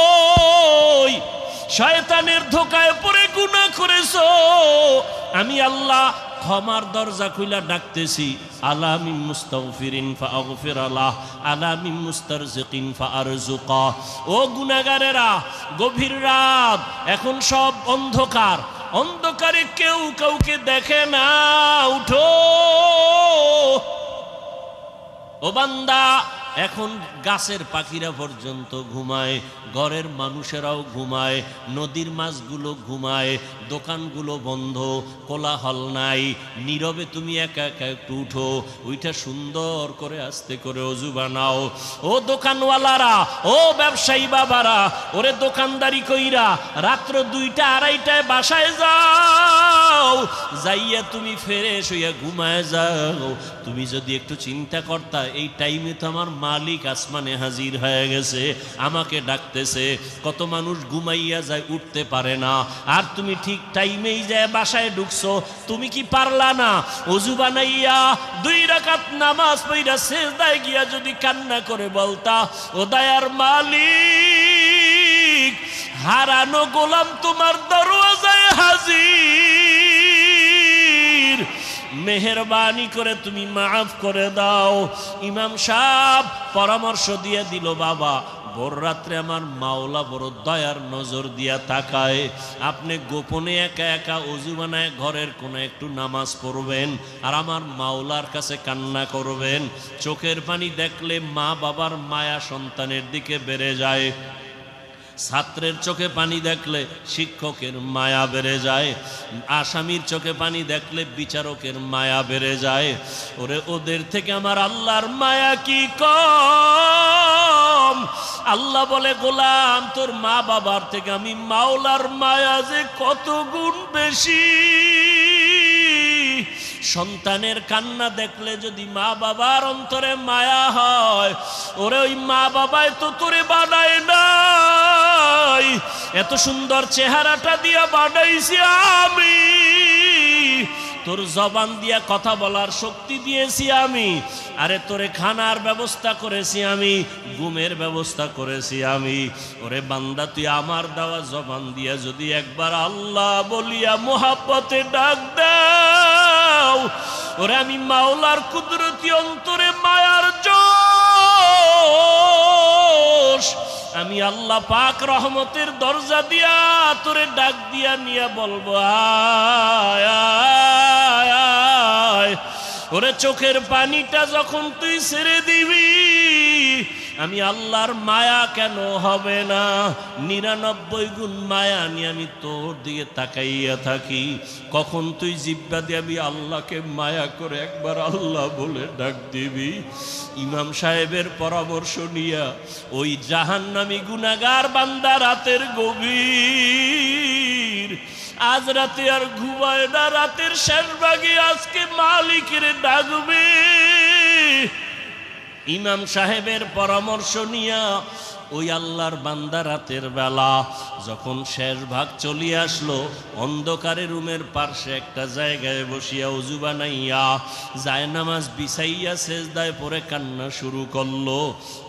শয়তানের ধোকায় পড়ে গুনাহ করেছো, আমি আল্লাহ ক্ষমার দরজা খুইলা ডাকতেছি। আলা মিন মুস্তাগফিরিন ফাগফির আলাহ, আলা মিন মুস্তারজিকিন ফারজুকা। ও গুনাহগারেরা, গভীর রাত, এখন সব অন্ধকার, অন্ধকারে কেউ কাউকে দেখে না, উঠো ও বান্দা। এখন গাছের পাখিরা পর্যন্ত ঘুমায়, ঘরের মানুষেরাও ঘুমায়, নদীর মাছগুলো ঘুমায়, দোকানগুলো বন্ধ, কোলাহল নাই, নীরবে তুমি একা একা একটু উঠো, ওইটা সুন্দর করে আস্তে করে অজু বানাও। ও দোকানওয়ালারা, ও ব্যবসায়ী বাবারা, ওরে দোকানদারি কইরা রাত্র 2টা 2:30টায় বাসায় যাও, যাইয়া তুমি ফ্রেশ হইয়া ঘুমায় যাও। তুমি যদি একটু চিন্তা করতা, এই টাইমে তো আমার মালিক আসমানে হাজির হয়ে গেছে, আমাকে ডাকতেছে। কত মানুষ ঘুমাইয়া যায়, উঠতে পারে না, আর তুমি ঠিক টাইমেই যায় বাসায় ঢুকছো। তুমি কি পারলা না ওযু বানাইয়া 2 রাকাত নামাজ পড়া সিজদায় গিয়া যদি কান্না করে বলতা, ও দয়ার মালিক, হারানো গোলাম তোমার দরওয়াজায় হাজির, মেহেরবানি করে তুমি মাফ করে দাও। ইমাম সাহেব পরামর্শ দিয়ে দিল, বাবা ভোর রাত্রে আমার মাওলা বড় দয়ার নজর দিয়া তাকায়, আপনি গোপনে একা একা ওযু বানায় ঘরের কোণে একটু নামাজ পড়বেন, আর আমার মাওলার কাছে কান্না করবেন। চোখের পানি দেখলে মা বাবার মায়া সন্তানের দিকে বেড়ে যায়, ছাত্রের চোখে পানি দেখলে শিক্ষকের মায়া বেড়ে যায়, আসামির চোখে পানি দেখলে বিচারকের মায়া বেড়ে যায়। ওরে ওদের থেকে আমার আল্লাহর মায়া কি কম? আল্লাহ বলে, গোলাম তোর মা বাবার থেকে আমি মাওলার মায়া যে কত গুণ বেশি। সন্তানের কান্না দেখলে যদি মা বাবার অন্তরে মায়া হয়, ওরে ওই মা বাবাই তো তোরে বানায় নাই, এত সুন্দর চেহারাটা দিয়া বানাইছি আমি, তোর জবান দিয়া কথা বলার শক্তি দিয়েছি আমি, আরে তোরে খানার ব্যবস্থা করেছি আমি, ঘুমের ব্যবস্থা করেছি আমি। ওরে বান্দা, তুই আমার দেওয়া জবান দিয়া যদি একবার আল্লাহ বলিয়া মোহাব্বতে ডাক দাও, ওরে আমি মাওলার কুদরতি অন্তরে মায়ার জোশ, আমি আল্লাহ পাক রহমতের দরজা দিয়া তোরে ডাক দিয়া নিয়া বলবো আয় আয় আয়। ওরে চোখের পানিটা যখন তুই ছেড়ে দিবি, আমি আল্লাহর মায়া কেন হবে না? 99 গুণ মায়া নিয়ে আমি তোর দিকে তাকাইয়া থাকি। কখন তুই জিব্বা দিয়ে আমি আল্লাহকে মায়া করে একবার আল্লাহ বলে ডাক দিবি? ইমাম সাহেবের পরামর্শ নিয়া ওই জাহান্নামী গুনাহগার বান্দা রাতের গভীর, আজ রাতে আর ঘুমায় না, রাতের শেষ ভাগে আজকে মালিকের ডাকবে। ইমাম সাহেবের পরামর্শ নিয়া ওই আল্লাহর বান্দা রাতের বেলা যখন শেষ ভাগ চলিয়ে আসলো, অন্ধকারে রুমের পার্শ্বে একটা জায়গায় বসিয়া উজু বানাইয়া জায়নামাজ বিছাইয়া সেজদায় পড়ে কান্না শুরু করলো।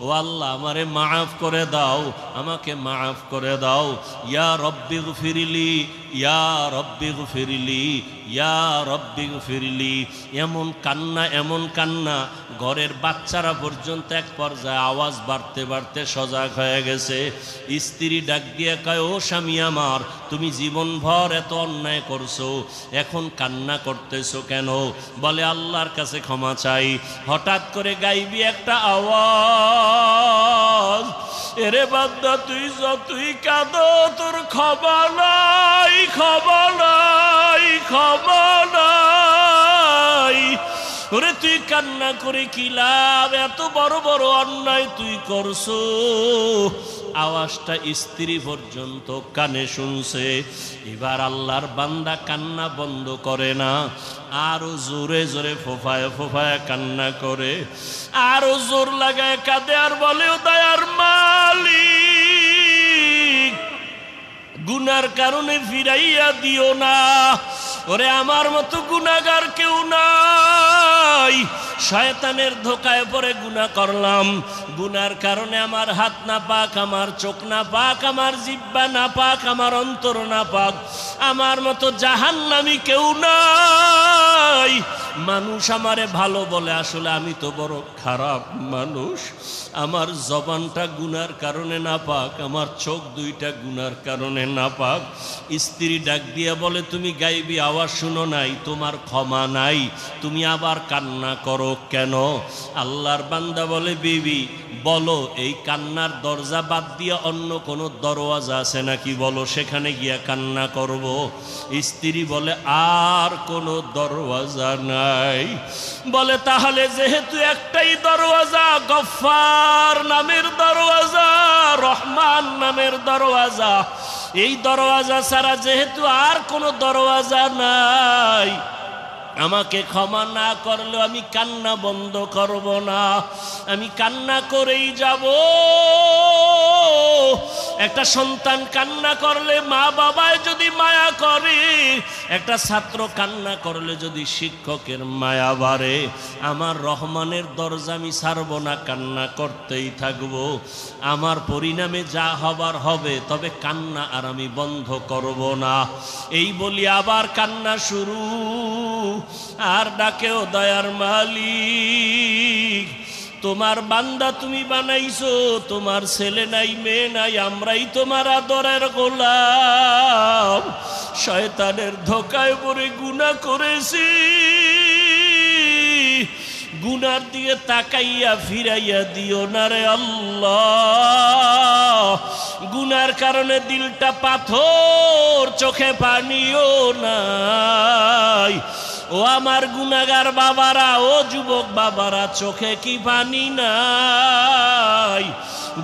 ও আল্লাহ, আমারে মাফ করে দাও, আমাকে মাফ করে দাও। ইয়া রব্বি গফিরলি, ইয়া রব্বি গফিরলি, ইয়া রব্বি গফিরলি। এমন কান্না, এমন কান্না, ঘরের বাচ্চারা পর্যন্ত এক পর্যায়ে আওয়াজ বাড়তে বাড়তে সজাগ হয়ে গেছে। স্ত্রী ডাক দিয়ে কয়, ও স্বামী আমার, তুমি জীবনভর এত অন্যায় করছো, এখন কান্না করতেছো কেন? বলে আল্লাহর কাছে ক্ষমা চাই। হঠাৎ করে গাইবি একটা আওয়াজ, এরে বান্দা তুই যতই কাঁদো তোর ক্ষমা নাই, ক্ষমা নাই, ক্ষমা নাই। ওরে তুই কান্না করে কি লাভ? এত বড় বড় অন্যায় তুই করছো। আওয়াজটা স্ত্রী পর্যন্ত কানে শুনছে। এবার আল্লাহর বান্দা কান্না বন্ধ করে না, আরো জোরে জোরে ফোফায় ফোফায় কান্না করে, আরো জোর লাগায় কাঁদে আর বলে, ও দয়ার মালিক, গুনার কারণে ফিরাইয়া দিও না। ওরে আমার মতো গুনাহগার কেউ নাই, শয়তানের ধোকায় পড়ে গুনাহ করলাম, গুনার কারণে আমার হাত না পাক, আমার চোখ না পাক, আমার জিহ্বা না পাক, আমার অন্তর না পাক। আমার মতো জাহান্নামী কেউ নাই। মানুষ আমারে ভালো বলে, আসলে আমি তো বড় খারাপ মানুষ। আমার জবানটা গুনার কারণে না পাক, আমার চোখ দুইটা গুনার কারণে না পাক। স্ত্রী ডাক দিয়া বলে, তুমি গাইবি আওয়াজ শুনো নাই, তোমার ক্ষমা নাই, তুমি আবার কান্না করো কেন? আল্লাহর বান্দা বলে, বিবি বলো, এই কান্নার দরজা বাদ দিয়ে অন্য কোনো দরওয়াজা আছে নাকি? বলো, সেখানে গিয়া কান্না করব। স্ত্রী বলে, আর কোনো দরওয়াজা নাই। বলে, তাহলে যেহেতু একটাই দরওয়াজা, গফফার নামের দরওয়াজা, রহমান নামের দরওয়াজা, এই দরওয়াজা ছাড়া যেহেতু আর কোনো দরওয়াজা নাই, আমাকে ক্ষমা না করলেও আমি কান্না বন্ধ করব না, আমি কান্না করেই যাব। একটা সন্তান কান্না করলে মা বাবায় যদি মায়া করে, একটা ছাত্র কান্না করলে যদি শিক্ষকের মায়া বাড়ে, আমার রহমানের দরজা আমি ছাড়ব না, কান্না করতেই থাকব। আমার পরিণামে যা হবার হবে, তবে কান্না আর আমি বন্ধ করব না। এই বলি আবার কান্না শুরু, আর ডাকেও, দয়ার মালিক, তোমার বান্দা তুমি বানাইছো, তোমার ছেলে নাই মেয়ে নাই, আমরাই তোমার আদরের গোলাম। শয়তানের ধোকায় পড়ে গুনাহ করেছি, গুনার দিকে তাকাইয়া ফিরাইয়া দিও না রে আল্লাহ। গুনার কারণে দিলটা পাথর, চোখে পানিও নাই। ও আমার গুনাহগার বাবারা, ও যুবক বাবারা, চোখে কি পানি নাই?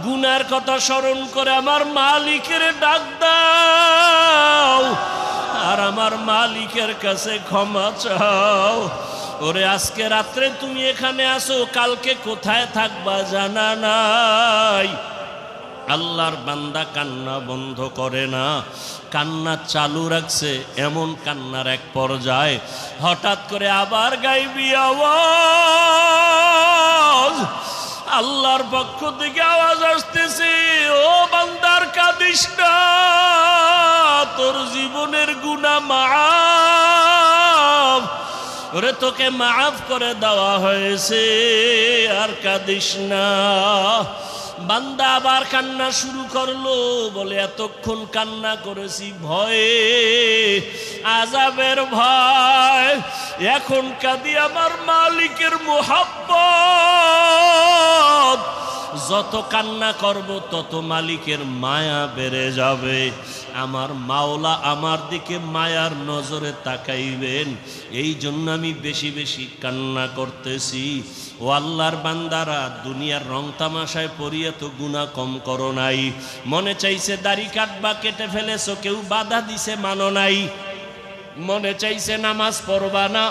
গুনার কথা স্মরণ করে আমার মালিকের ডাক দাও, আর আমার মালিকের কাছে ক্ষমা চাও। ওরে আজকে রাত্রে তুমি এখানে আসো, কালকে কোথায় থাকবা জানা নাই। আল্লাহর বান্দা কান্না বন্ধ করে না, কান্না চালু রাখছে। এমন কান্নার এক পর্যায়ে হঠাৎ করে আবার গাইবি আওয়াজ, আল্লাহর পক্ষ থেকে আওয়াজ আসতেছে, ও বান্দার কাঁদিস না, তোর জীবনের গুনাহ মাফ, ওরে তোকে মাফ করে দেওয়া হয়েছে, আর কাঁদিস না। বান্দা আবার কান্না শুরু করলো, বলে এতক্ষণ কান্না করেছি ভয়ে, আযাবের ভয়, এখন কাঁদি আমার মালিকের মুহাব্বত। যত কান্না করব তত মালিকের মায়া বেড়ে যাবে, আমার মাওলা আমার দিকে মায়ার নজরে তাকাইবেন। এই জন্য আমি বেশি বেশি কান্না করতেছি। ও আল্লাহর বান্দারা, দুনিয়ার রং তামাশায় পড়িয়ে তো গুনাহ কম করো নাই। মনে চাইছে দাড়ি কাটবা, কেটে ফেলেছো, কেউ বাধা দিছে মানো নাই। মনে চাইছে নামাজ পড়বা না,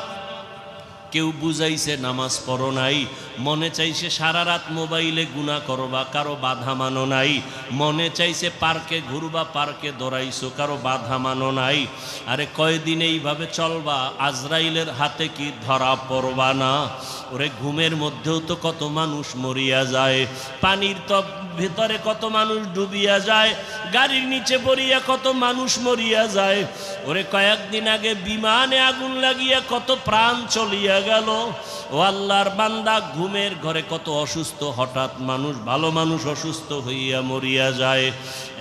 কেউ বুঝাইছে নামাজ পড়ো নাই। মনে চাইছে সারা রাত মোবাইলে গুনাহ করবা, কারো বাধা মানো নাই। মনে চাইছে পার্কে ঘুরবা, পার্কে দৌড়াইছো, কারো বাধা মানো নাই। আরে কয়দিন এইভাবে চলবা, আজরাইলের হাতে কি ধরা পড়বা না? ওরে ঘুমের মধ্যেও তো কত মানুষ মরিয়া যায়, পানির তো ভেতরে কত মানুষ ডুবিয়া যায়, গাড়ির নিচে পড়িয়া কত মানুষ মরিয়া যায়। ওরে কয়েকদিন আগে বিমানে আগুন লাগিয়া কত প্রাণ চলিয়া গেল। ও আল্লাহর বান্দা, ঘুমের ঘরে কত অসুস্থ হঠাৎ মানুষ, ভালো মানুষ অসুস্থ হইয়া মরিয়া যায়।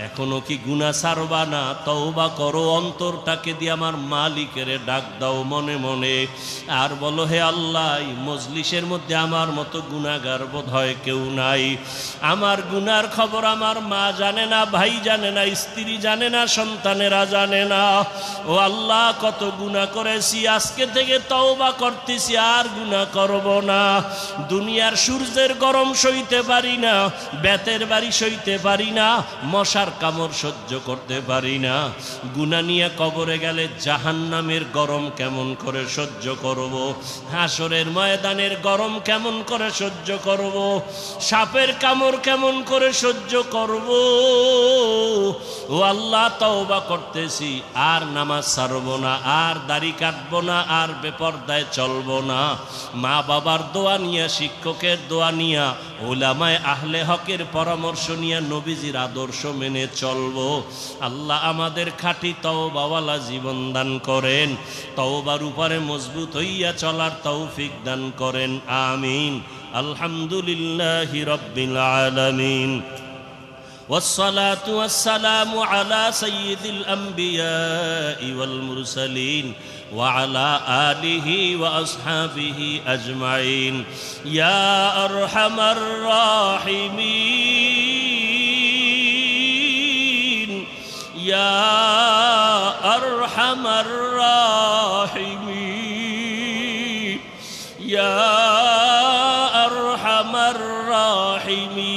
এখনো কি গুনাহ ছাড়বা না? তওবা করো, অন্তরটাকে দিয়ে আমার মালিকের ডাক দাও মনে মনে, আর বলো, হে আল্লাহ, এই মজলিসের মধ্যে আমার মতো গুনাহগার বোধ হয় কেউ নাই। আমার গুনার খবর আমার মা জানে না, ভাই জানে না, স্ত্রী জানে না, সন্তানেরা জানে না। ও আল্লাহ, কত গুনাহ করেছি, আজকে থেকে তওবা করতেছি, আর গুনাহ করব না। দুনিয়ার সূর্যের গরম সইতে পারি না, বেতের বাড়ি সইতে পারি না, মশার কামড় সহ্য করতে পারি না। গুনাহ নিয়ে কবরে গেলে জাহান্নামের গরম কেমন করে সহ্য করব? হাসরের ময়দানের গরম কেমন করে সহ্য করব? সাপের কামড় কেমন করে সহ্য করব? ও আল্লাহ, তওবা করতেছি, আর নামাজ ছাড়ব না, আর দাড়ি কাটব না, আর বেপরদায় চলব না। মা বাবার দোয়া নিয়া, শিক্ষকের দোয়া নিয়া, উলামায়ে আহলে হকের পরামর্শ নিয়া, নবীজির আদর্শ মেনে চলব। আল্লাহ আমাদের খাঁটি তওবাওয়ালা জীবন দান করেন, তওবার উপরে মজবুত হইয়া চলার তৌফিক দান করেন, আমিন। আলহামদুলিল্লাহি রাব্বিল আলামিন, والصلاة والسلام على سيد الأنبياء والمرسلين وعلى آله وأصحابه أجمعين يا أرحم الراحمين يا أرحم الراحمين يا أرحم الراحمين